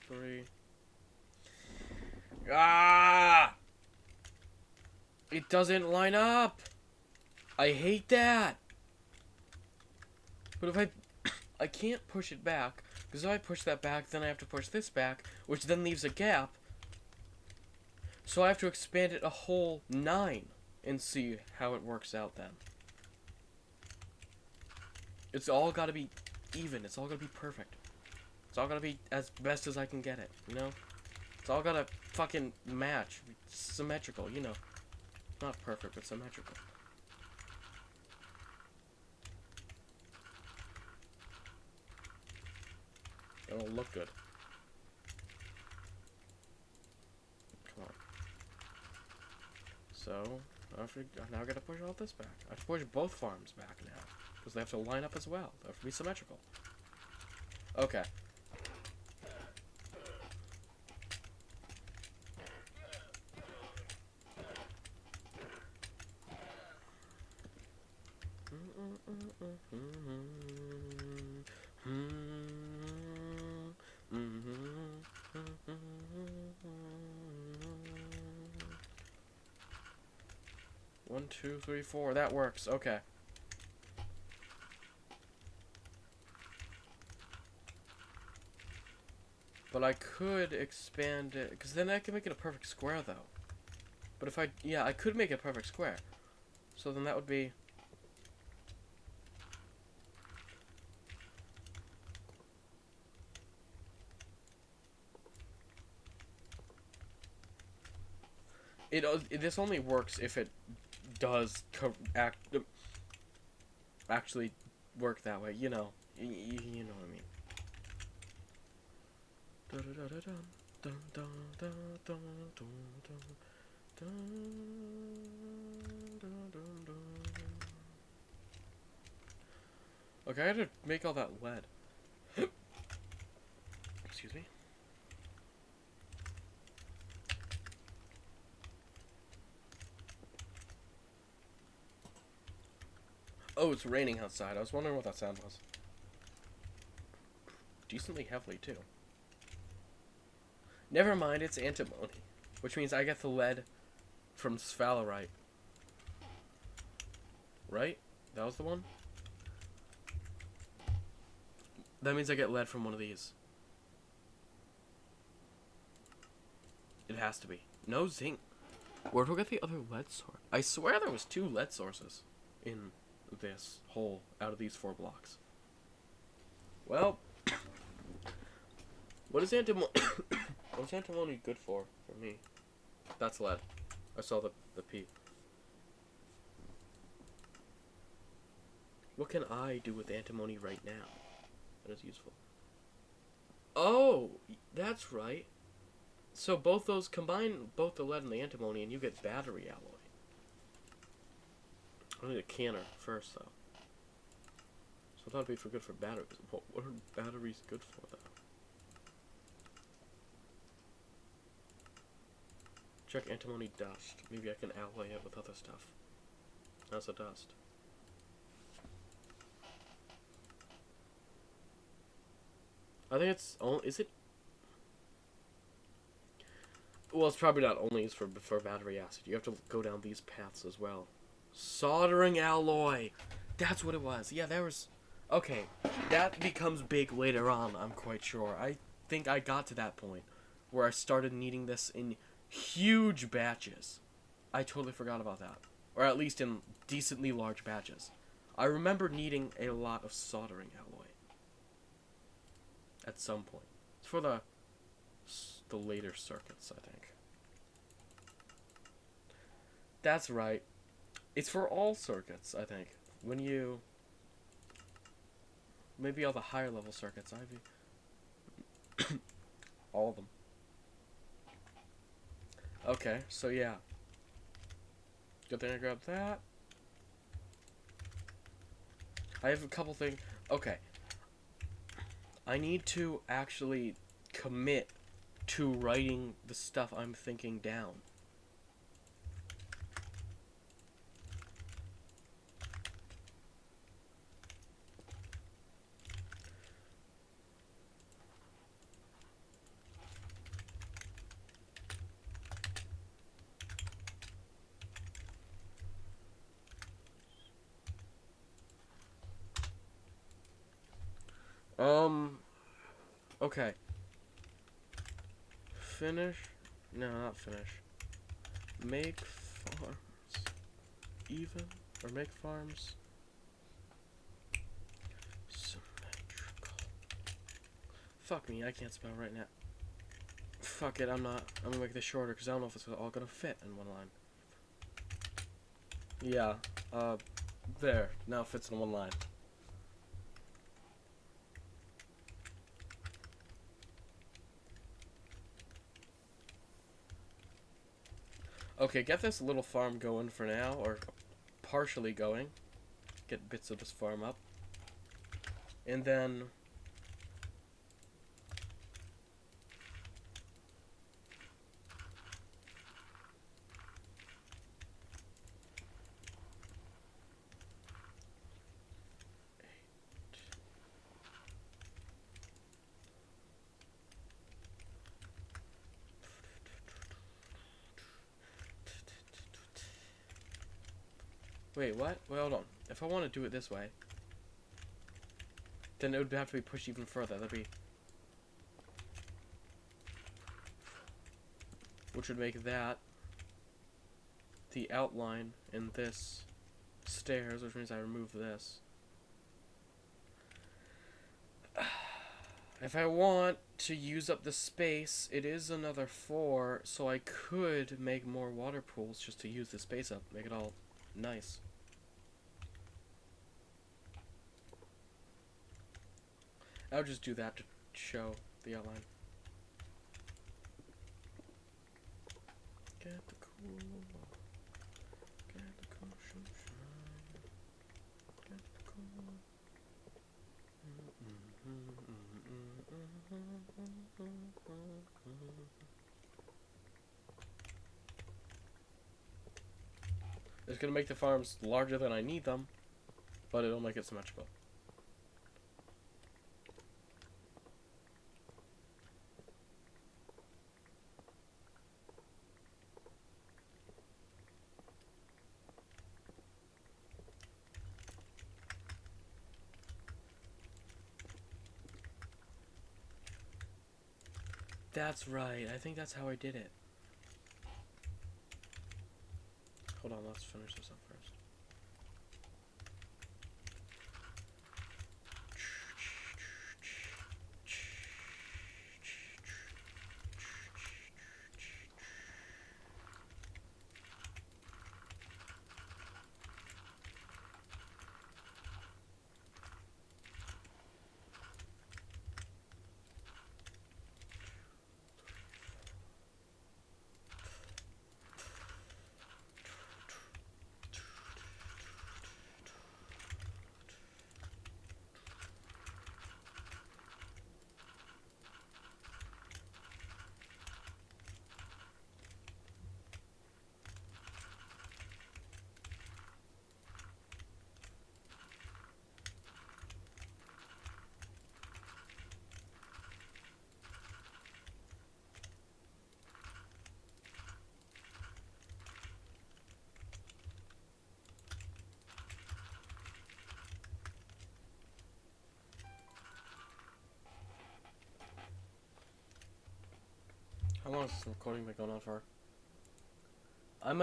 3. Ah! It doesn't line up. I hate that. But if I can't push it back, because if I push that back, then I have to push this back, which then leaves a gap. So I have to expand it a whole 9 and see how it works out then. It's all got to be even. It's all got to be perfect. It's all got to be as best as I can get it, you know? It's all got to fucking match. Symmetrical, you know. Not perfect, but symmetrical. It'll look good. Come on. So, now I gotta push all this back. I have to push both farms back now. Because they have to line up as well. They have to be symmetrical. Okay. One, two, three, four. That works. Okay. But I could expand it, because then I can make it a perfect square, though. But if yeah, I could make it a perfect square. So then that would be... This only works if it does actually work that way. You know. You know what I mean. Okay, I had to make all that lead. Excuse me. Oh, it's raining outside. I was wondering what that sound was. Decently heavily, too. Never mind, it's antimony. Which means I get the lead from sphalerite. Right? That was the one? That means I get lead from one of these. It has to be. No zinc. Where do I get the other lead source? I swear there was 2 lead sources in this hole out of these 4 blocks. Well, what is antimony? What's antimony good for me? That's lead. I saw the P. What can I do with antimony right now that is useful? Oh, that's right. So both those combine both the lead and the antimony, and you get battery alloy. I need a canner first, though. So I thought it'd be good for batteries. What are batteries good for, though? Check antimony dust. Maybe I can alloy it with other stuff. How's the dust? I think it's only. Is it? Well, it's probably not only used for battery acid. You have to go down these paths as well. Soldering alloy. That's what it was. Yeah, there was. Okay, that becomes big later on, I'm quite sure. I think I got to that point where I started needing this in huge batches. I totally forgot about that. Or at least in decently large batches. I remember needing a lot of soldering alloy. At some point. It's for the later circuits, I think. That's right. It's for all circuits, I think. When you... Maybe all the higher level circuits, all of them. Okay, so yeah. Good thing I grabbed that. I have a couple things. Okay. I need to actually commit to writing the stuff I'm thinking down. Okay. Finish? No, not finish. Make farms even? Or make farms symmetrical. Fuck me, I can't spell right now. Fuck it, I'm not. I'm gonna make this shorter because I don't know if it's all gonna fit in one line. Yeah, there. Now it fits in one line. Okay, get this little farm going for now, or partially going. Get bits of this farm up. And then... Wait, what? Wait, hold on. If I want to do it this way, then it would have to be pushed even further. That'd be... Which would make that the outline in this stairs, which means I remove this. If I want to use up the space, it is another 4, so I could make more water pools just to use the space up, make it all Nice. I'll just do that to show the outline. Get the cool. Get the cool sunshine. Get the cool. It's gonna make the farms larger than I need them, but it'll make it symmetrical. That's right. I think that's how I did it. Hold on, let's finish this up first. How long has this recording been going on for? I'm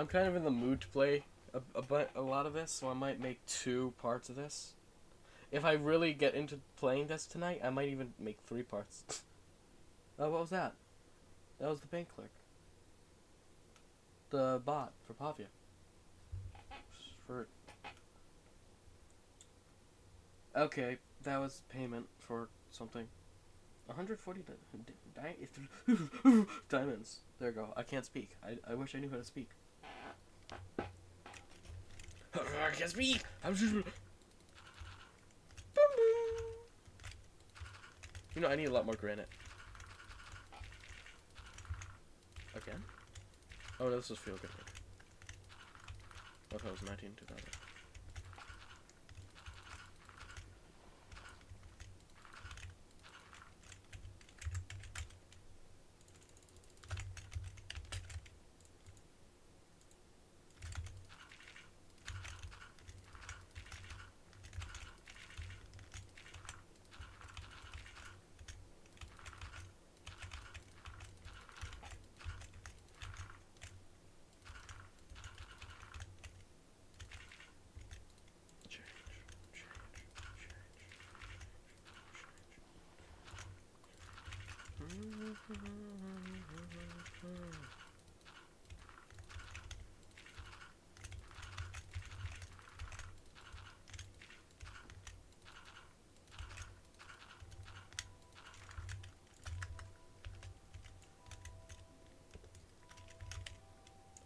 kind of in the mood to play a lot of this, so I might make 2 parts of this. If I really get into playing this tonight, I might even make 3 parts. Oh, what was that? That was the bank clerk. The bot for Pavia. Okay, that was payment for something. 140 diamonds. There you go. I can't speak. I wish I knew how to speak. I can't speak! I'm just... You know, I need a lot more granite. Again? Oh, no, this is feel good. I thought it was 2000.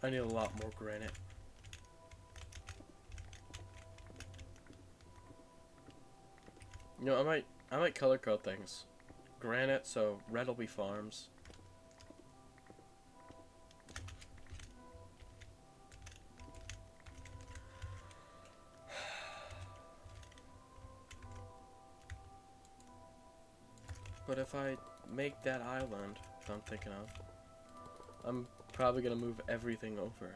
I need a lot more granite. You know, I might color code things. Granite, so red will be farms. But if I make that island, which I'm thinking of, I'm probably gonna move everything over.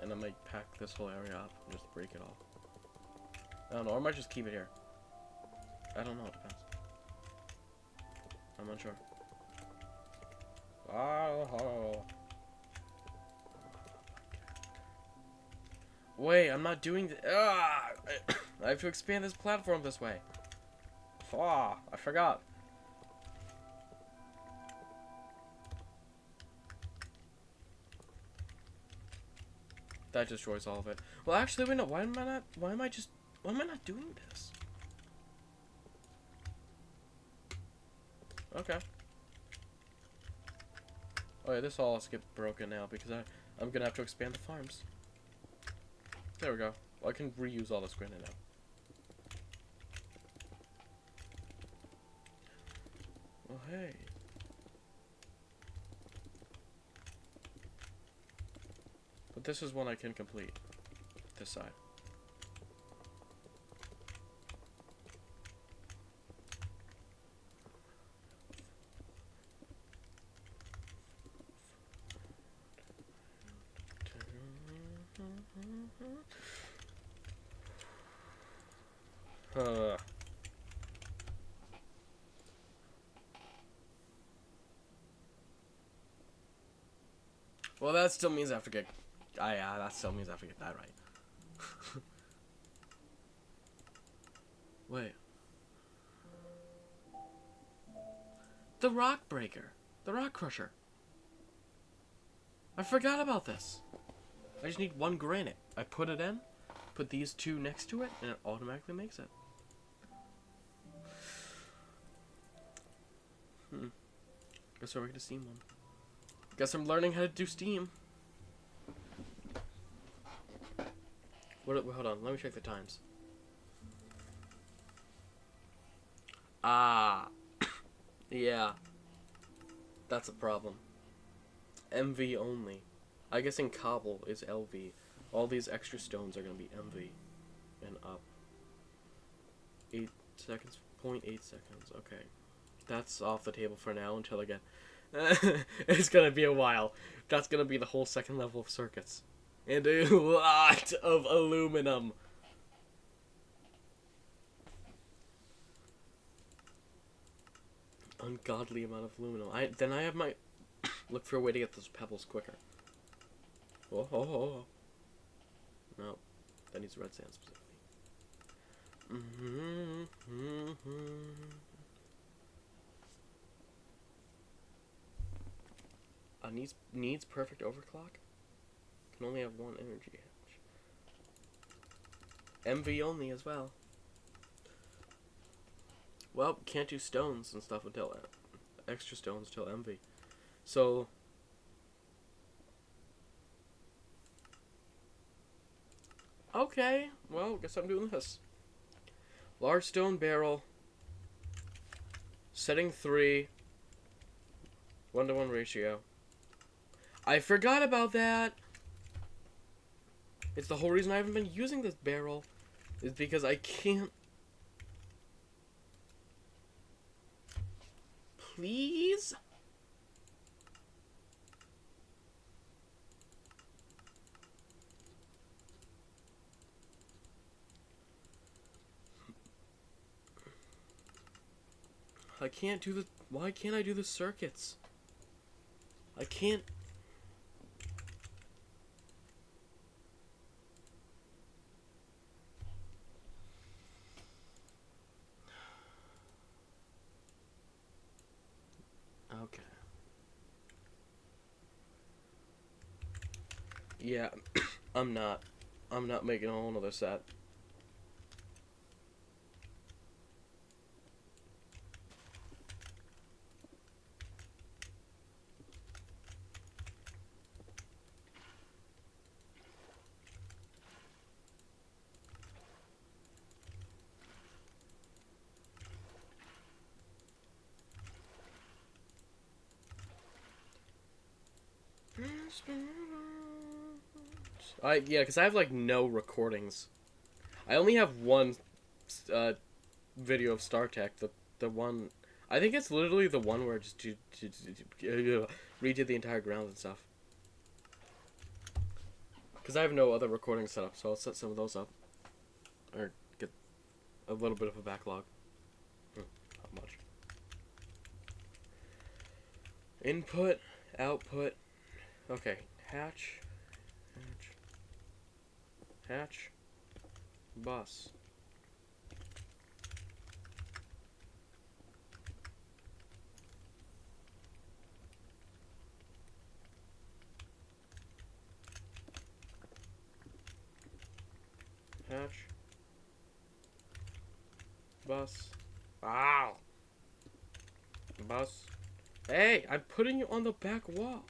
And I might pack this whole area up and just break it all. I don't know, or I might just keep it here. I don't know, it depends. I'm unsure. Wait, I'm not doing the I have to expand this platform this way. I forgot. That destroys all of it. Well, actually, wait, no. Why am I not doing this? Okay. Oh yeah, this all has to get broken now because I'm gonna have to expand the farms. There we go. Well, I can reuse all this granite now. Well, hey. But this is one I can complete. This side. Well, that still means I have to get... yeah, that still means I have to get that right. Wait. The rock breaker. The rock crusher. I forgot about this. I just need one granite. I put it in, put these two next to it, and it automatically makes it. Guess we're gonna steam one. Guess I'm learning how to do steam. Hold on, let me check the times. Ah. Yeah. That's a problem. MV only. I guess in cobble is LV. All these extra stones are gonna be MV. And up. 8 seconds, 0.8 seconds, okay. That's off the table for now until I get... It's gonna be a while. That's gonna be the whole second level of circuits. And a lot of aluminum. Ungodly amount of aluminum. Then I have my... Look for a way to get those pebbles quicker. Oh. No. That needs red sand specifically. Needs perfect overclock? Can only have one energy hatch. MV only as well. Well, can't do stones and stuff until extra stones until MV. So okay, well, guess I'm doing this. Large stone barrel. Setting 3. 1-to-1 ratio. I forgot about that. It's the whole reason I haven't been using this barrel. Is because I can't. Please? I can't do the... Why can't I do the circuits? I can't... Okay. Yeah, I'm not making a whole nother set. Yeah, because I have like no recordings. I only have one video of StarTech. The one, I think it's literally the one where I just redid the entire ground and stuff. Because I have no other recording set up, so I'll set some of those up, or get a little bit of a backlog. Not much. Input, output. Okay, hatch, bus. Bus. Wow. Bus. Hey, I'm putting you on the back wall.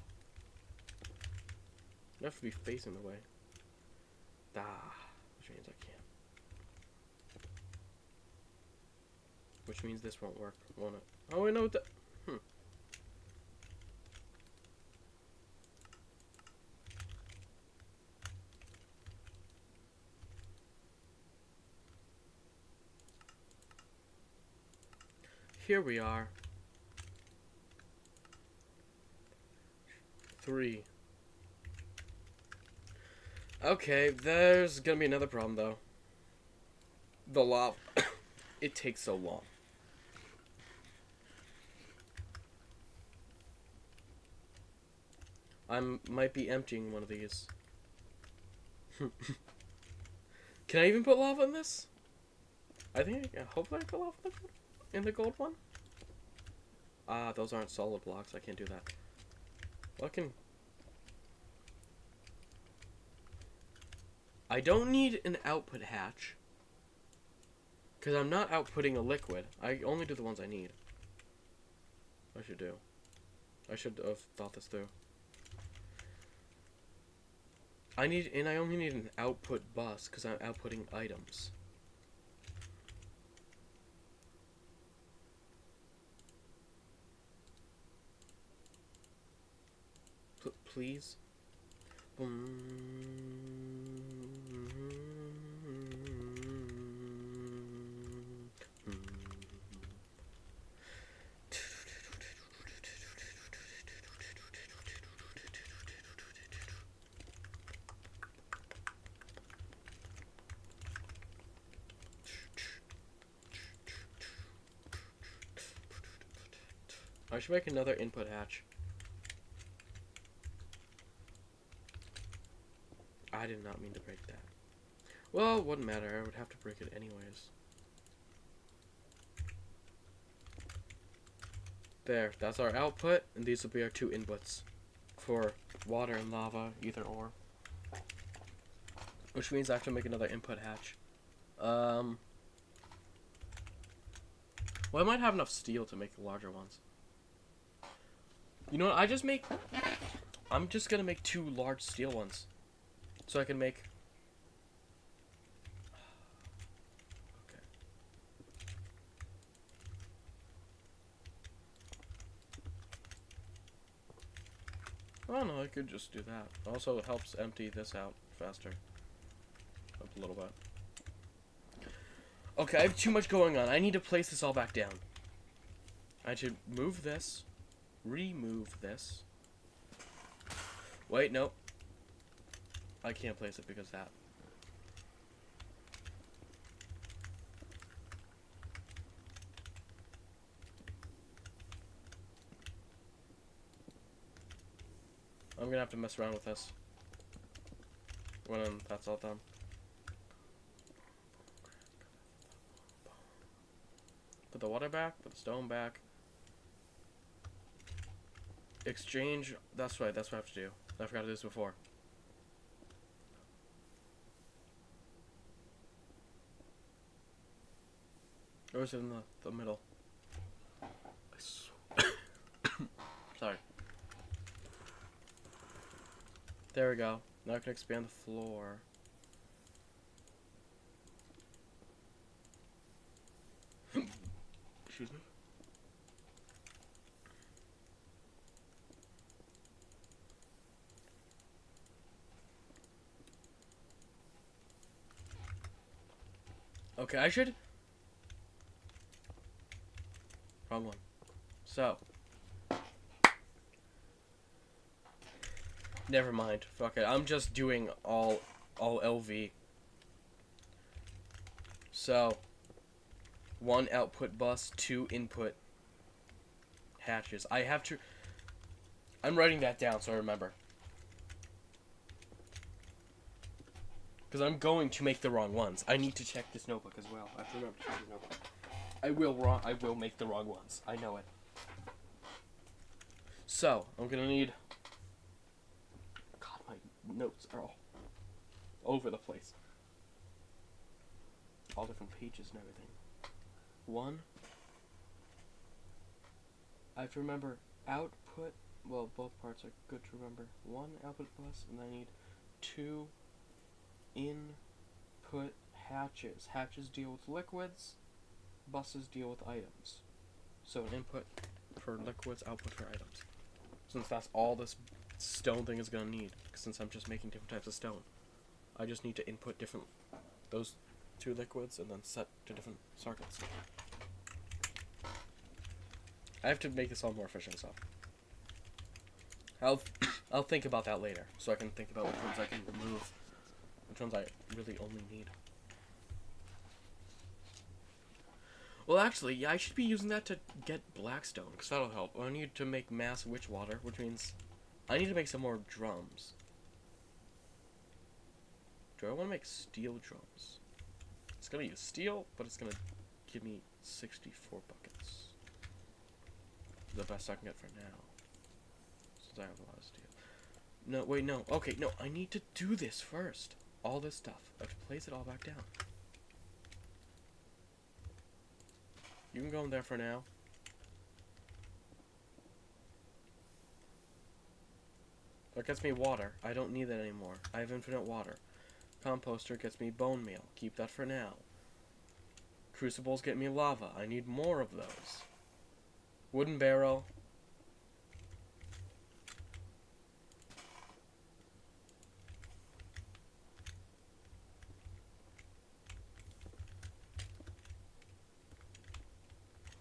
You have to be facing the way. Which means I can't. Which means this won't work, won't it? Oh, I know what the... Here we are. 3. Okay, there's gonna be another problem, though. The lava. It takes so long. Might be emptying one of these. Can I even put lava in this? I think I can. Hopefully I put lava in the gold one. Those aren't solid blocks. I can't do that. What can... I don't need an output hatch. Because I'm not outputting a liquid. I only do the ones I need. I should do. I should have thought this through. I only need an output bus because I'm outputting items. Please? I should make another input hatch. I did not mean to break that. Well, it wouldn't matter. I would have to break it anyways. There, that's our output, and these will be our 2 inputs for water and lava, either or. Which means I have to make another input hatch. Well, I might have enough steel to make the larger ones. You know what? I'm just gonna make 2 large steel ones. So I can make... Okay. Oh no, I could just do that. Also, it helps empty this out faster. Up a little bit. Okay, I have too much going on. I need to place this all back down. I should move this. Remove this. Wait, nope. I can't place it because that. I'm gonna have to mess around with this when that's all done. Put the water back, put the stone back. Exchange, that's right, that's what I have to do. I forgot to do this before. Or is it in the middle? Sorry. There we go. Now I can expand the floor. Excuse me. Okay, I should... Wrong one. So. Never mind. Fuck it. I'm just doing all LV. So. 1 output bus, 2 input hatches. I have to... I'm writing that down so I remember. Because I'm going to make the wrong ones. I need to check this notebook as well. I have to remember to check the notebook. I will make the wrong ones. I know it. So, I'm gonna need... God, my notes are all over the place. All different pages and everything. one. I have to remember output. Well, both parts are good to remember. One output bus, and I need two input hatches. Hatches deal with liquids, buses deal with items. So an input for liquids, output for items. Since that's all this stone thing is gonna need, since I'm just making different types of stone, I just need to input those two liquids and then set to different circuits. I have to make this all more efficient, so I'll think about that later, so I can think about which ones I can remove, which ones I really only need. Well, actually, yeah, I should be using that to get blackstone, because that'll help. I need to make mass witch water, which means I need to make some more drums. Do I want to make steel drums? It's going to use steel, but it's going to give me 64 buckets. The best I can get for now. Since I have a lot of steel. No, wait, no. Okay, no, I need to do this first. All this stuff. I have to place it all back down. You can go in there for now. That gets me water. I don't need that anymore. I have infinite water. Composter gets me bone meal. Keep that for now. Crucibles get me lava. I need more of those. Wooden barrel.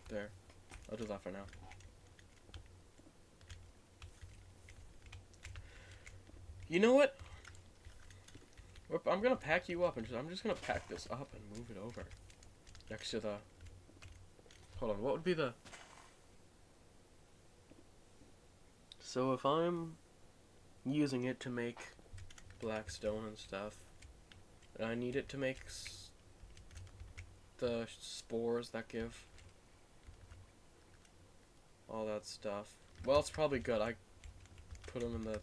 There. I'll do that for now. You know what? I'm gonna pack you up and I'm just gonna pack this up and move it over next to the. Hold on. What would be the? So if I'm using it to make black stone and stuff, and I need it to make the spores that give all that stuff. Well, it's probably good. I put them in the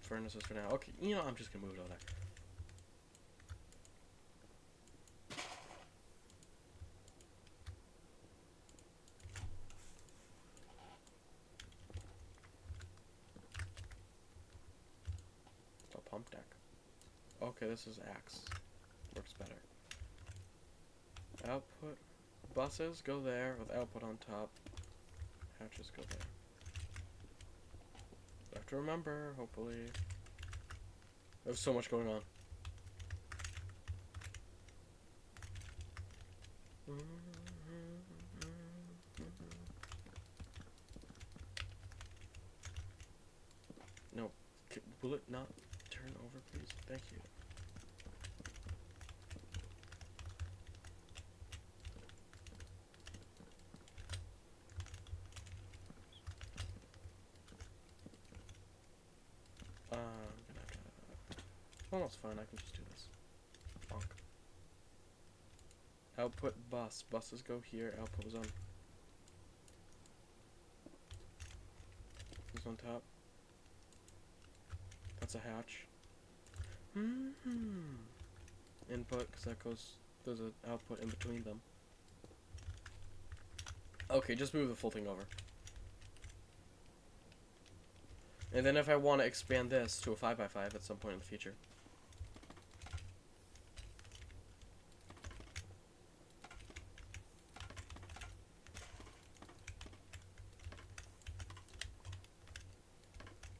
furnaces for now. Okay, you know, I'm just gonna move it over there. A pump deck. Okay, this is axe. Works better. Output. Buses go there with output on top. Hatches go there. I have to remember, hopefully. There's so much going on. No. Will it not turn over, please? Thank you. I'm gonna have to... Well, that's fine. I can just do this. Bonk. Output bus. Buses go here. Output was on. Who's on top? That's a hatch. Input, because that goes. There's an output in between them. Okay, just move the full thing over. And then if I want to expand this to a 5x5 at some point in the future.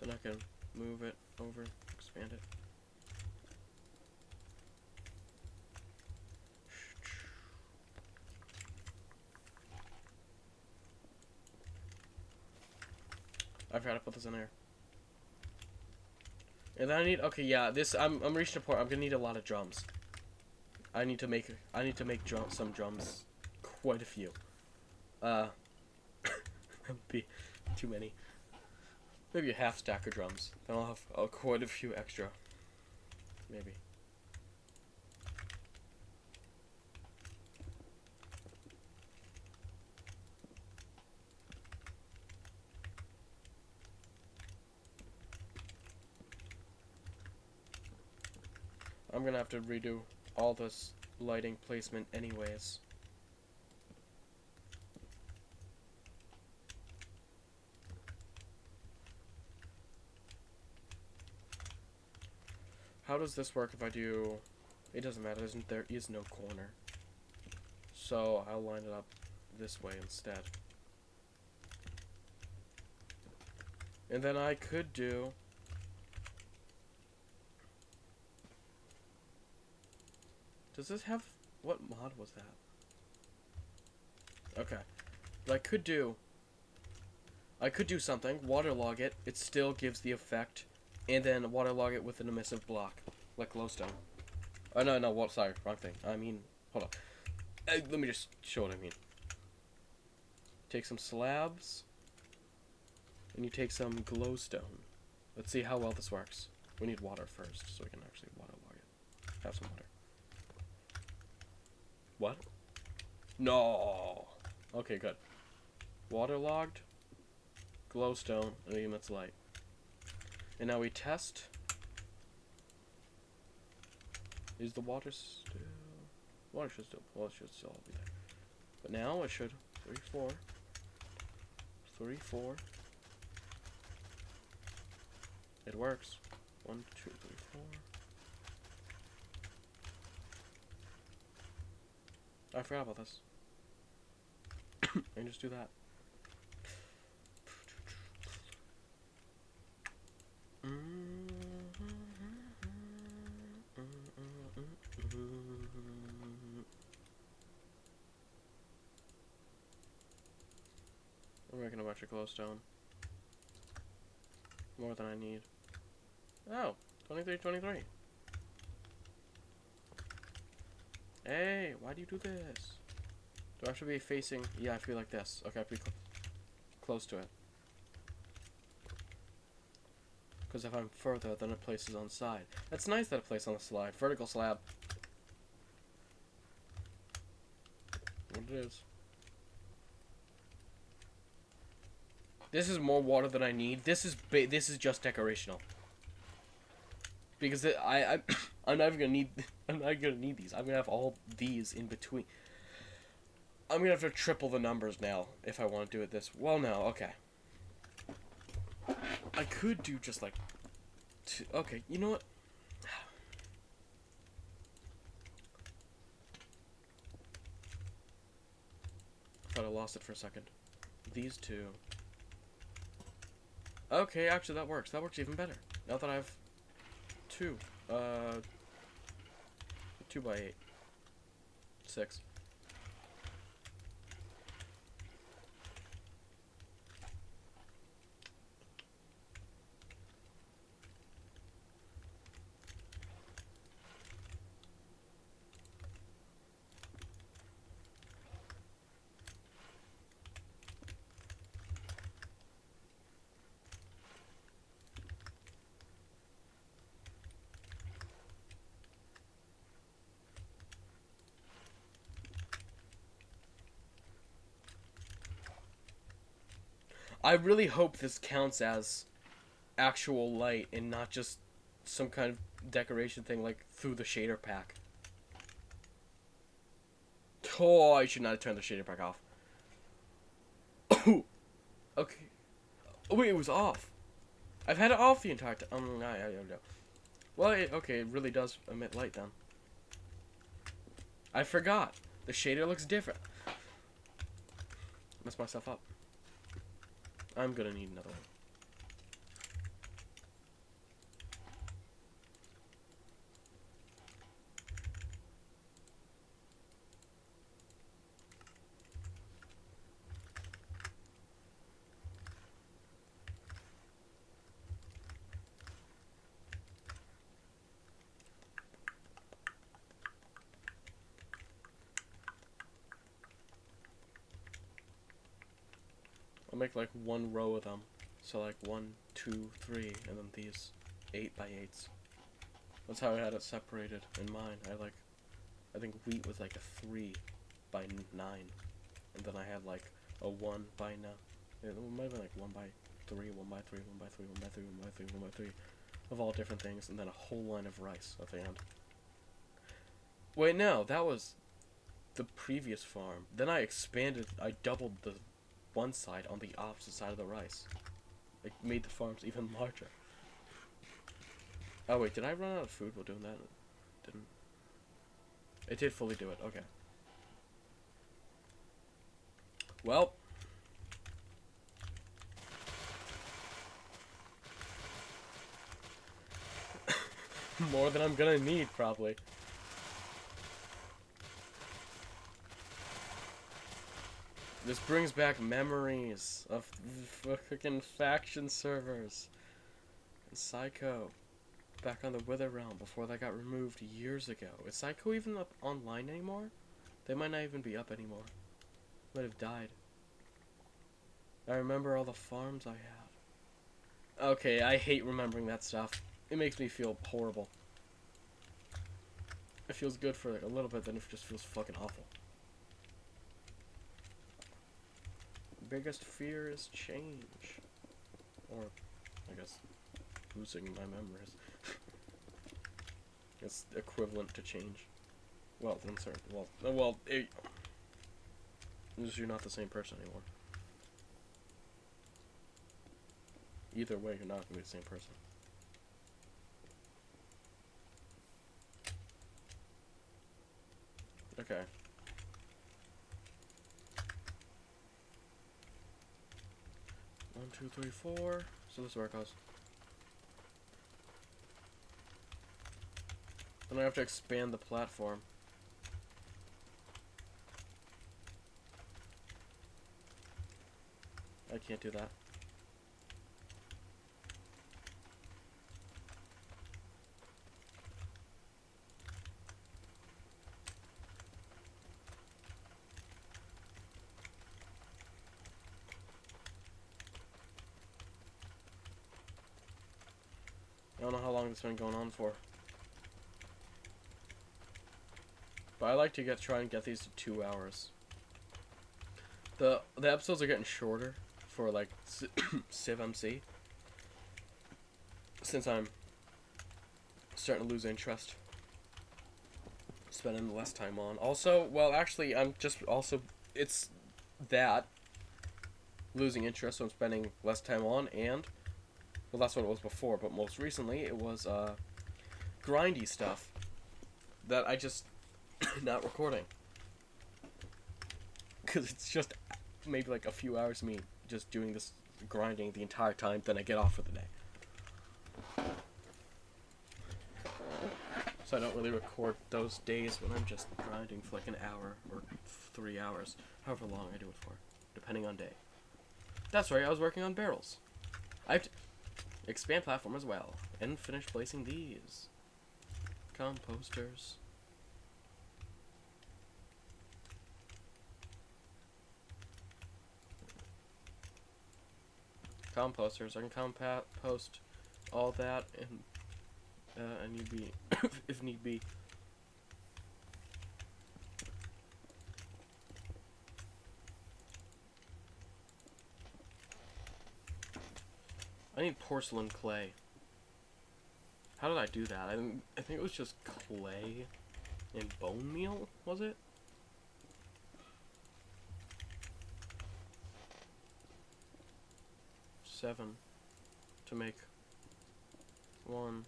Then I can move it over, expand it. I forgot to put this in there. And then I need, okay, yeah, this, I'm reaching a point, I'm gonna need a lot of drums. I need to make some drums, quite a few. That would be too many. Maybe a half stack of drums. Then I'll have quite a few extra. Maybe. I'm gonna have to redo all this lighting placement anyways. How does this work if I do... It doesn't matter, there is no corner. So I'll line it up this way instead. And then I could do... Does this have... What mod was that? Okay. But I could do something, waterlog it, it still gives the effect, and then waterlog it with an emissive block, like glowstone. Oh, no, sorry, wrong thing. I mean, hold on. Let me just show what I mean. Take some slabs, and you take some glowstone. Let's see how well this works. We need water first, so we can actually waterlog it. Have some water. What? No! Okay, good. Waterlogged, glowstone, and emits light. And now we test. Is the water still... Water should still... Well, it should still all be there. But now it should... 3, 4. 3, 4. It works. 1, 2, 3, 4. I forgot about this. I can just do that. I'm making a bunch of glowstone. More than I need. Oh, 23, 23. Hey, why do you do this? Do I have to be facing... Yeah, I feel like this. Okay, I have to be close to it. Because if I'm further, then it places on the side. That's nice that it places on the slide. Vertical slab. What it is. This is more water than I need. This is just decorational. Because I'm not even gonna need... I'm not gonna need these. I'm gonna have all these in between. I'm gonna have to triple the numbers now if I want to do it this. Well, no, okay. I could do just like... Okay, you know what? I thought I lost it for a second. These two. Okay, actually that works. That works even better. Now that I have 2. 2 by 8. 6. I really hope this counts as actual light and not just some kind of decoration thing like through the shader pack. Oh, I should not have turned the shader pack off. Okay. Oh, wait, it was off. I've had it off the entire time. I don't know. Well, okay, it really does emit light then. I forgot. The shader looks different. Messed myself up. I'm gonna need another one. I'll make like one row of them. So like 1, 2, 3, and then these 8 by 8s. That's how I had it separated in mine. I think wheat was like a 3 by 9. And then I had like a 1 by 9. It might have been like 1 by 3, 1 by 3, 1 by 3, 1 by 3, 1 by 3, 1 by 3. Of all different things, and then a whole line of rice at the end. Wait, no, that was the previous farm. Then I expanded, I doubled the one side on the opposite side of the rice. It made the farms even larger. Oh wait, did I run out of food while doing that? Didn't. It did fully do it. Okay. Well. More than I'm gonna need, probably. This brings back memories of fucking faction servers. And Psycho. Back on the Wither Realm before that got removed years ago. Is Psycho even up online anymore? They might not even be up anymore. Might have died. I remember all the farms I had. Okay, I hate remembering that stuff. It makes me feel horrible. It feels good for like a little bit, then it just feels fucking awful. Biggest fear is change. Or, I guess, losing my memories. It's equivalent to change. Well, then, sorry. Well, you're not the same person anymore. Either way, you're not gonna be the same person. Okay. One, two, three, four. So this is where it goes. Then I have to expand the platform. I can't do that. I don't know how long it's been going on for. But I like to try and get these to 2 hours. The episodes are getting shorter for like Civ MC. Since I'm starting to lose interest. Spending less time on. Also, well actually I'm just also it's that losing interest, so I'm spending less time on, and well that's what it was before, but most recently it was grindy stuff that I just not recording. Because it's just maybe like a few hours of me just doing this grinding the entire time, then I get off for the day. So I don't really record those days when I'm just grinding for like an hour or 3 hours, however long I do it for, depending on day. That's right, I was working on barrels. I have to expand platform as well, and finish placing these. Composters. Composters. I can compost all that and need be if need be. I need porcelain clay. How did I do that? I think it was just clay and bone meal, was it? Seven to make one.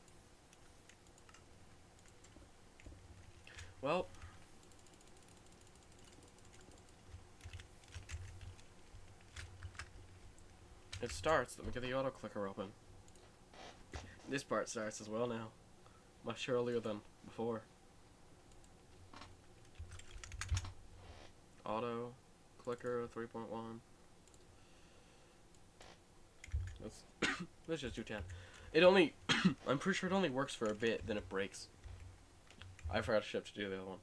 Well, it starts. Let me get the auto clicker open. This part starts as well now. Much earlier than before. Auto clicker 3.1. Let's just do 10. It only I'm pretty sure it only works for a bit, then it breaks. I forgot to shift to do the other one.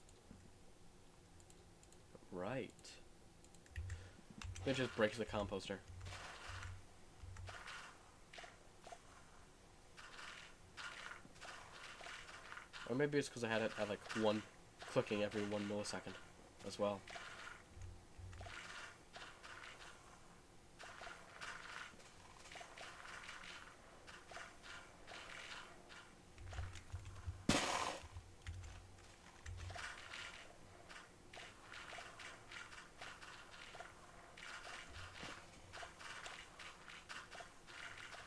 Right. It just breaks the composter. Or maybe it's because I had it at like one clicking every 1 millisecond as well.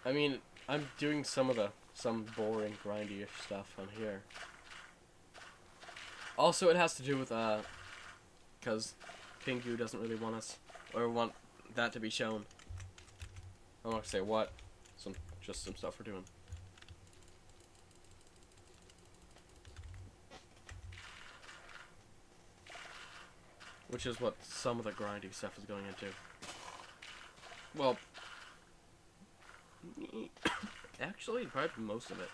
I mean, I'm doing some of the some boring, grindy-ish stuff on here. Also, it has to do with, because Pingu doesn't really want us, or want that to be shown. I'm not gonna say what. Just some stuff we're doing. Which is what some of the grindy stuff is going into. Well, actually, probably most of it.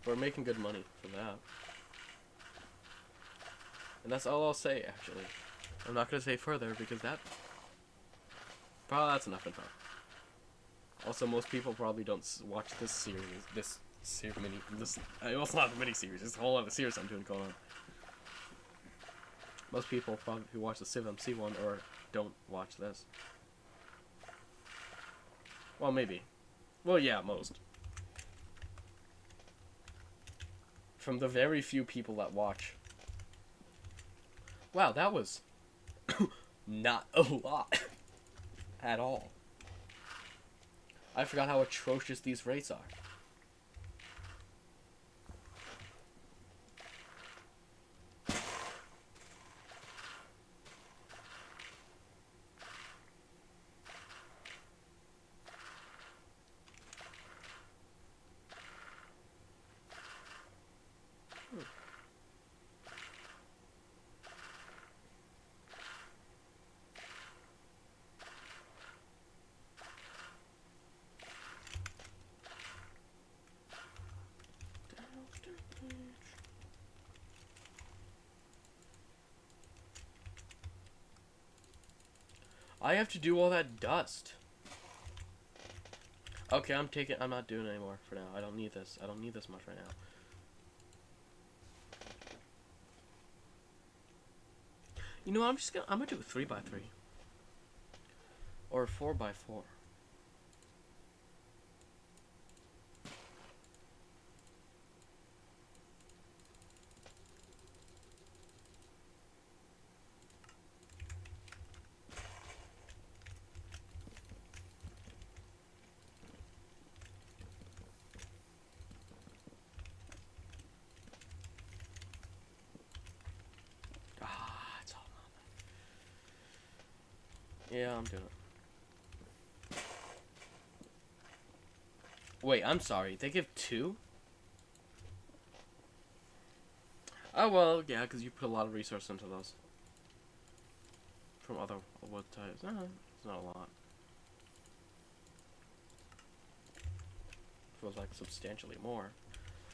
We're making good money from that. And that's all I'll say, actually. I'm not going to say further, because that's enough info. Also, most people probably don't watch this series, well, it's not a mini-series, it's a whole other series I'm doing going on. Most people probably who watch the Civ MC one, or don't watch this. Well, maybe. Well, yeah, most. From the very few people that watch. Wow, that was not a lot at all. I forgot how atrocious these rates are. I have to do all that dust. Okay, I'm not doing it anymore for now. I don't need this. I don't need this much right now. You know, I'm gonna do a 3x3. Or a 4x4. It's all nothing. Yeah, I'm doing it. Wait, I'm sorry. They give 2? Oh, well, yeah, because you put a lot of resource into those. From other wood types. It's not a lot. Feels like substantially more.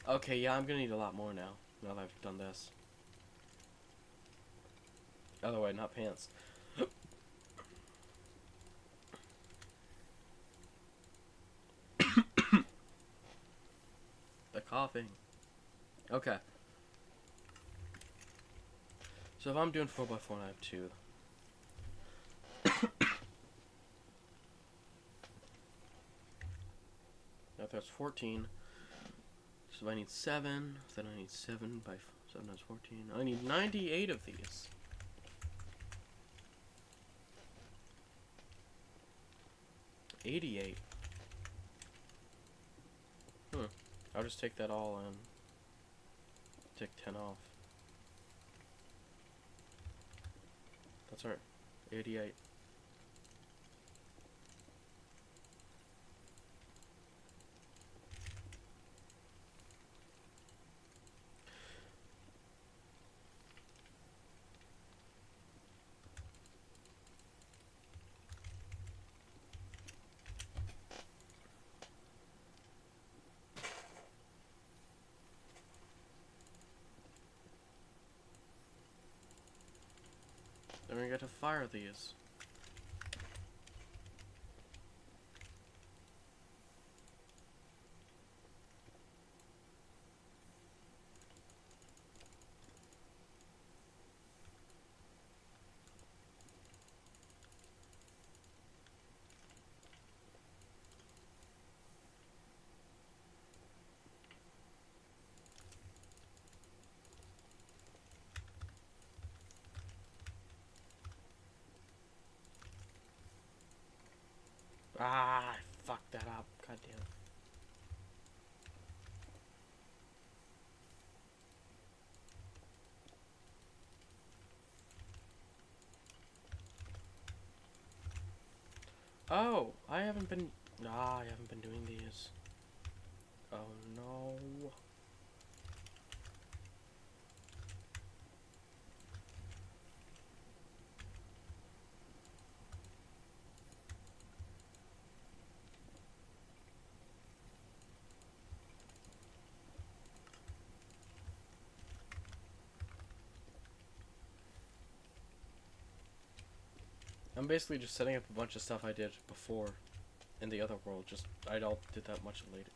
Okay, yeah, I'm gonna need a lot more now that I've done this. Other way, not pants. The coughing. Okay. So if I'm doing 4x4 and I have 2. Now if there's 14. So I need 7. Then I need 7 by 7 times 14. I need 98 of these. $88. I'll just take that all and take 10 off. That's right. 88. Then we get to fire these. Ah, I fucked that up. God damn it. haven't been... I haven't been doing these. Oh no. I'm basically just setting up a bunch of stuff I did before in the other world. Just I don't did that much later.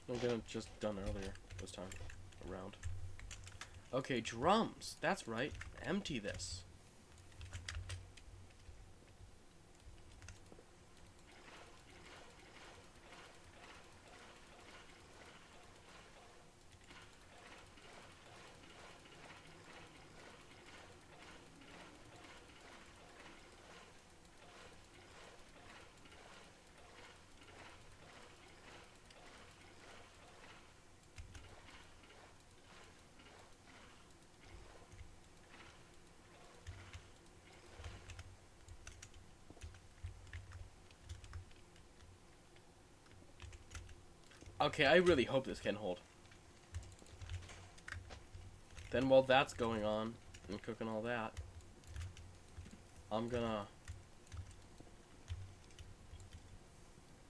I'm gonna just done earlier this time around. Okay, drums. That's right. Empty this. Okay, I really hope this can hold. Then while that's going on and cooking all that, I'm gonna...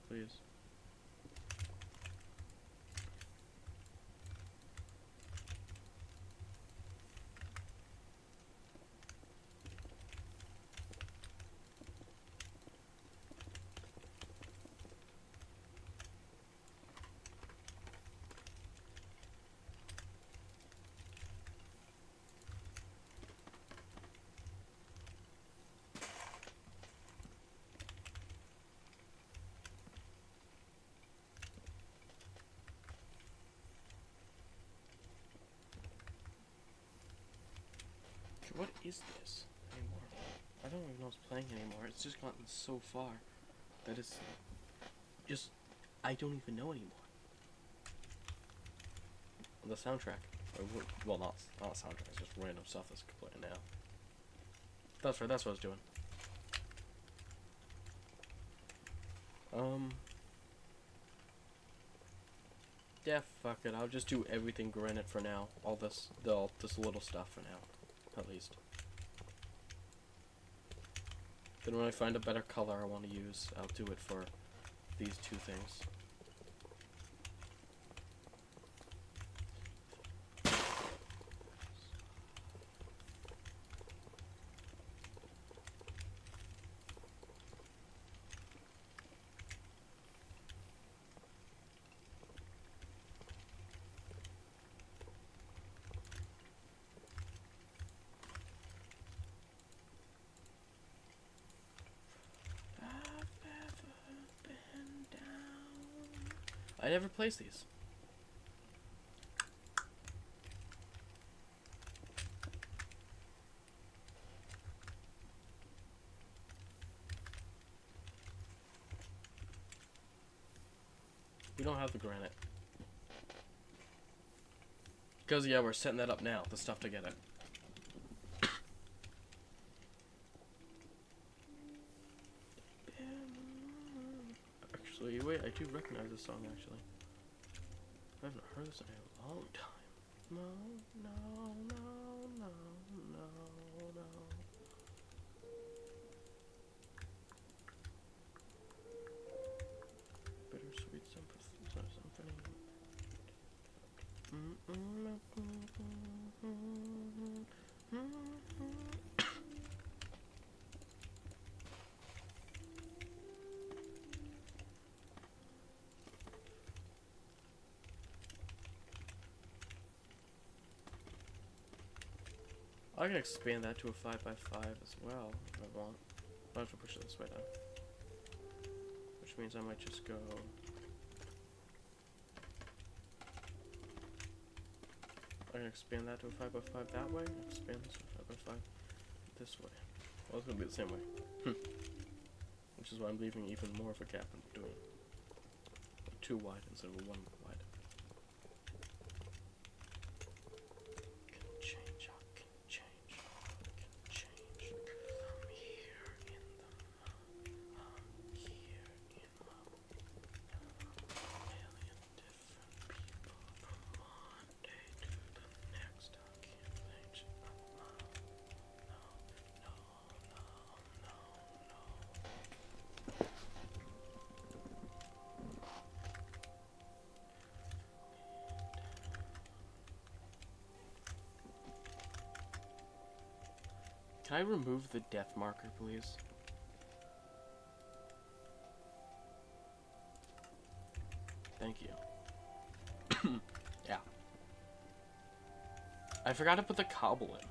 Please. What is this anymore? I don't even know what's playing anymore. It's just gotten so far that it's just... I don't even know anymore. The soundtrack. Well, not soundtrack. It's just random stuff that's playing now. That's right. That's what I was doing. Yeah, fuck it. I'll just do everything granite for now. All this little stuff for now, at least. Then when I find a better color I want to use, I'll do it for these two things. I never placed these. We don't have the granite. Because, yeah, we're setting that up now, the stuff to get it. Actually, wait, I do recognize this song, actually. I haven't heard this in a long time. No, no, no, no, no, no. Bittersweet symphony. I can expand that to a 5x5 as well if I want. I have to push it this way down. Which means I might just go... I can expand that to a 5x5 that way, expand this to a 5x5 this way. Well, it's going to be the same way. Which is why I'm leaving even more of a gap in between. 2 wide instead of 1 wide. Can change, I can change from here. Can I remove the death marker, please? Thank you. Yeah. I forgot to put the cobble in.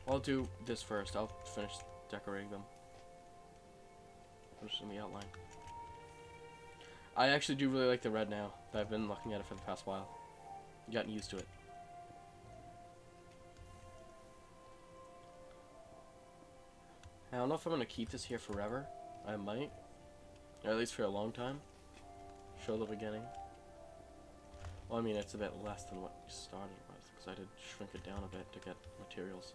I'll do this first. I'll finish decorating them. Just in the outline. I actually do really like the red now. I've been looking at it for the past while. Gotten used to it. I don't know if I'm going to keep this here forever. I might. Or at least for a long time. Show the beginning. Well, I mean, it's a bit less than what we started with, because I did shrink it down a bit to get materials.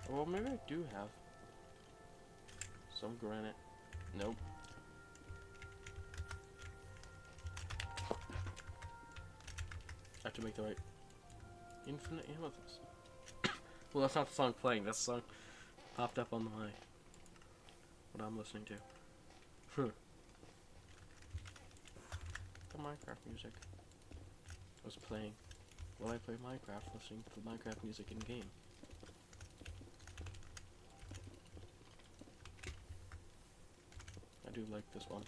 Well, maybe I do have some granite. Nope. I have to make the right infinite amethyst. Well, that's not the song playing. That's the song popped up on my what I'm listening to. The Minecraft music was playing while I played Minecraft, listening to the Minecraft music in game. I do like this one,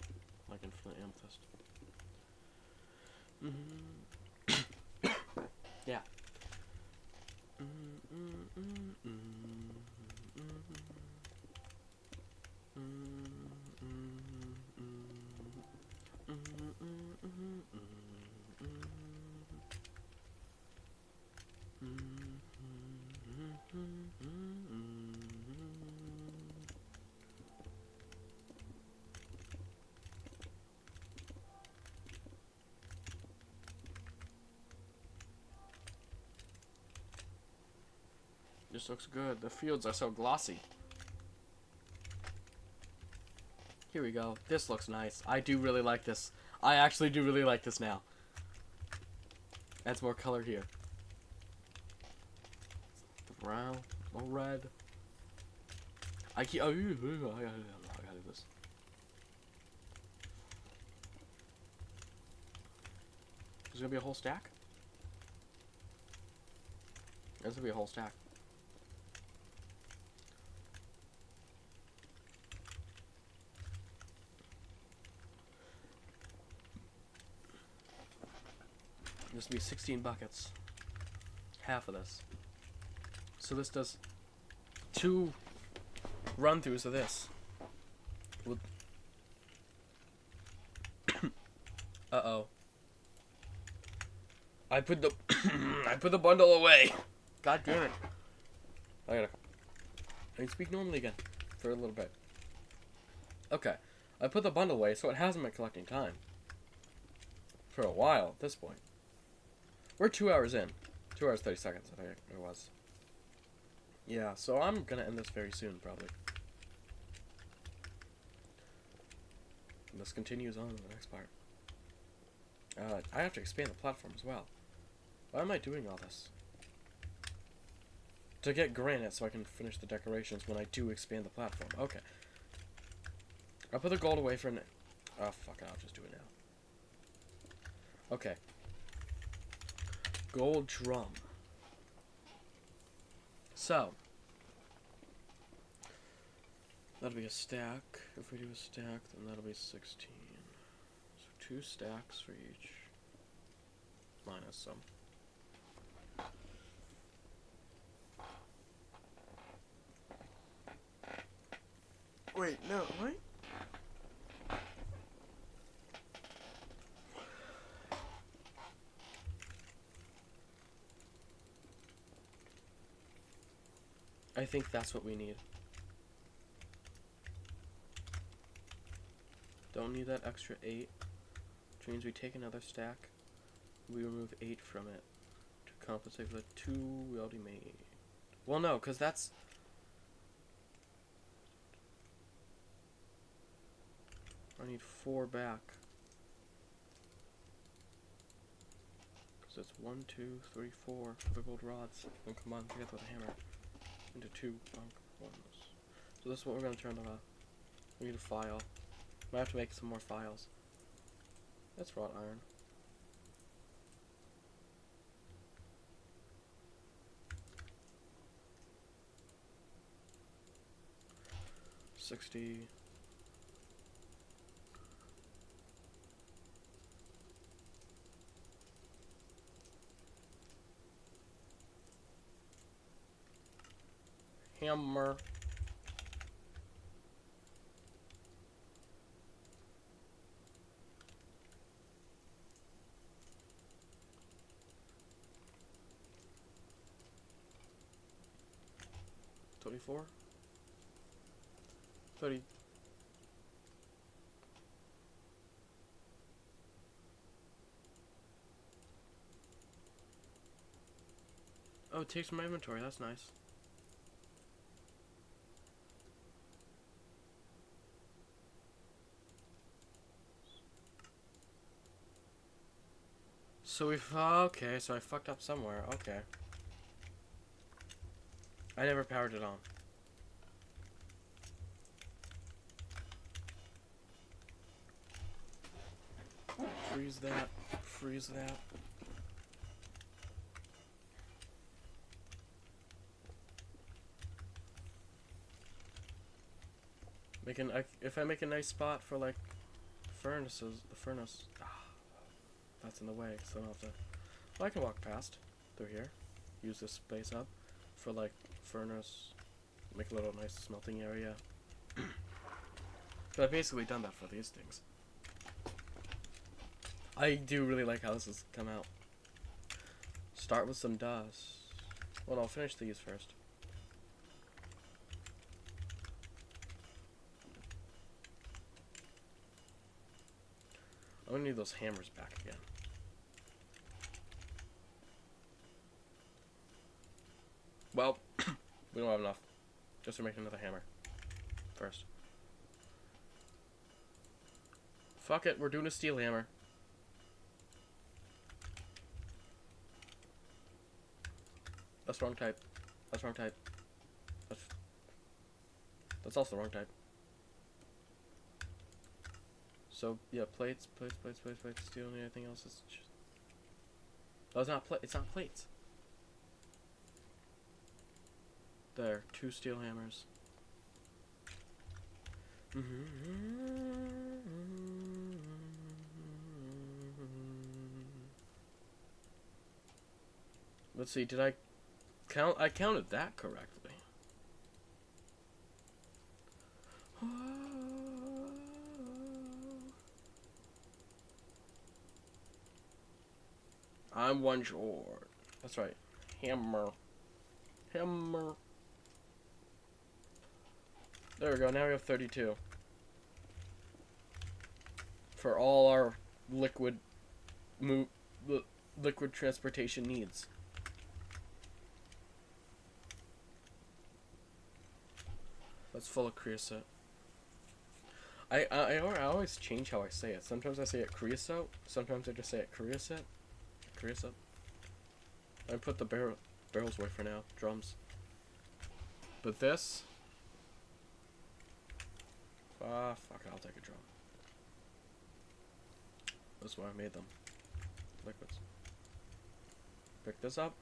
like Infinite Amethyst. Yeah. This looks good. The fields are so glossy. Here we go. This looks nice. I do really like this. I actually do really like this now. Adds more color here. The brown, more red. I keep. Oh, I gotta do this. There's gonna be a whole stack. There's gonna be a whole stack. This will be 16 buckets. Half of this. So this does 2 run-throughs of this. With uh-oh. I put the I put the bundle away. God damn it. I can speak normally again for a little bit. Okay. I put the bundle away, so it hasn't been collecting time. For a while at this point. We're 2 hours in. 2 hours 30 seconds, I think it was. Yeah, so I'm gonna end this very soon, probably. And this continues on in the next part. I have to expand the platform as well. Why am I doing all this? To get granite so I can finish the decorations when I do expand the platform. Okay. I'll put the gold away for oh, fuck it, I'll just do it now. Okay. Gold drum. So. That'll be a stack. If we do a stack, then that'll be 16. So 2 stacks for each. Minus some. Wait, no, wait. I think that's what we need. Don't need that extra 8. Which means we take another stack. We remove 8 from it to compensate for the 2 we already made. Well, no, because that's... I need 4 back. Because it's 1, 2, 3, 4 for the gold rods. And come on, together with a hammer. Into 2 bunk ones. So this is what we're going to turn on. We need a file. Might have to make some more files. That's wrought iron. $60. Hammer. $24. 30. Oh, it takes from my inventory. That's nice. So okay, so I fucked up somewhere. Okay. I never powered it on. Freeze that. Freeze that. If I make a nice spot for like furnaces, the furnace. That's in the way, so I don't have to. Well, I can walk past through here. Use this space up for like furnace. Make a little nice smelting area. But I've basically done that for these things. I do really like how this has come out. Start with some dust. Well, I'll finish these first. I'm gonna need those hammers back again. Well, we don't have enough. Just to make another hammer. First. Fuck it, we're doing a steel hammer. That's wrong type. That's wrong type. That's also the wrong type. So, yeah, plates, steel, and anything else is just... Oh, it's not it's not plates. There, 2 steel hammers. Let's see, did I count? I counted that correctly. I'm 1 short. That's right. Hammer. Hammer. There we go. Now we have 32. For all our liquid transportation needs. That's full of creosote. I always change how I say it. Sometimes I say it creosote. Sometimes I just say it creosote. Creosote. I put the barrels away for now. Drums. But this. Fuck it. I'll take a drum. That's why I made them. Liquids. Pick this up.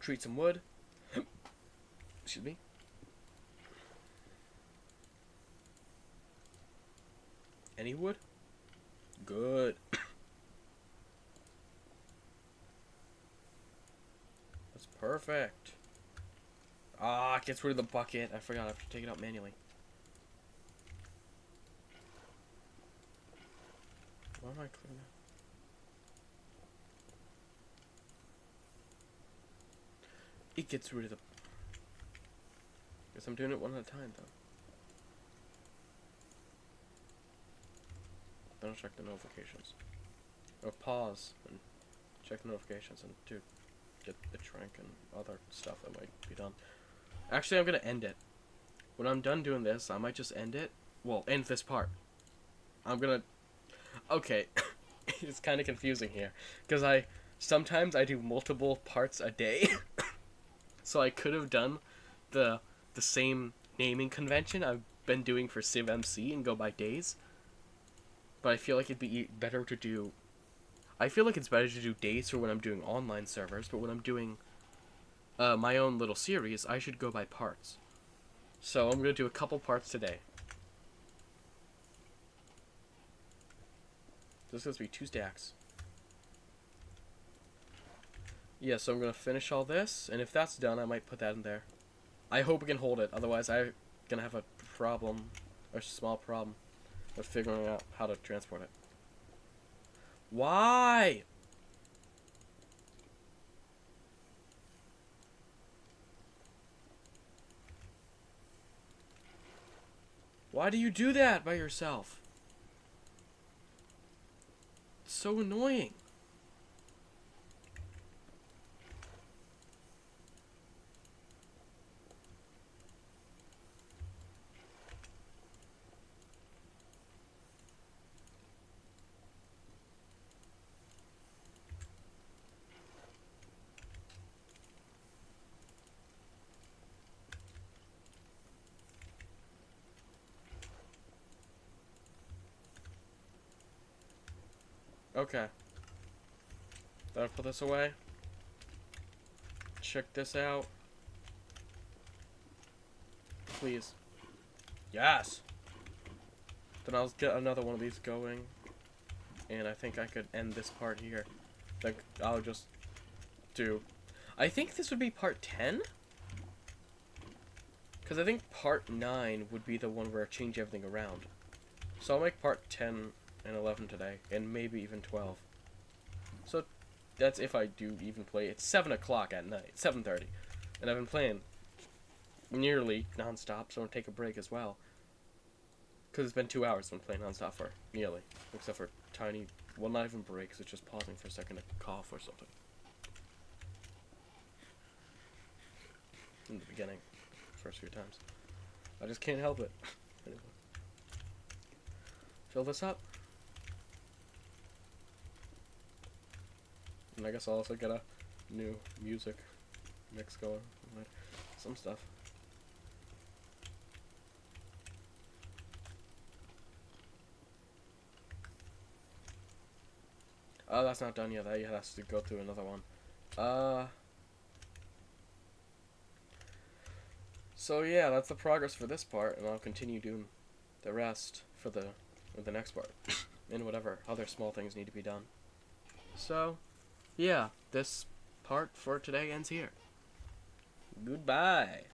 Treat some wood. Excuse me. Any wood? Good. That's perfect. It gets rid of the bucket. I forgot I have to take it out manually. Why am I clearing that? It gets rid of the... Guess I'm doing it one at a time, though. Then I'll check the notifications. Or pause and check the notifications and get the shrink and other stuff that might be done. Actually, I'm gonna end it. when I'm done doing this, I might just end it. Well, end this part. I'm gonna. Okay, it's kind of confusing here because sometimes I do multiple parts a day, so I could have done the the same naming convention I've been doing for CivMC and go by days. But I feel like it'd be better to do. I feel like it's better to do days for when I'm doing online servers, but when I'm doing my own little series, I should go by parts. So I'm gonna do a couple parts today. This is going to be 2 stacks. Yeah, so I'm going to finish all this, and if that's done, I might put that in there. I hope we can hold it, otherwise I'm going to have a problem, a small problem, of figuring out how to transport it. Why? Why do you do that by yourself? It's so annoying. Okay. Then I'll put this away. Check this out. Please. Yes! Then I'll get another one of these going. And I think I could end this part here. Like, I'll just do... I think this would be part 10? Because I think part 9 would be the one where I change everything around. So I'll make part 10 and 11 today, and maybe even 12. So that's if I do even play. It's 7 o'clock at night, 7:30. And I've been playing nearly non-stop, so I'm going to take a break as well. Because it's been 2 hours I've been playing non-stop for, nearly. Except for tiny, well, not even breaks, it's just pausing for a second to cough or something. In the beginning, first few times. I just can't help it. Anyway. Fill this up. And I guess I'll also get a new music mix going. Some stuff. Oh, that's not done yet. That has to go through another one. So yeah, that's the progress for this part, and I'll continue doing the rest for the next part, and whatever other small things need to be done. So, yeah, this part for today ends here. Goodbye.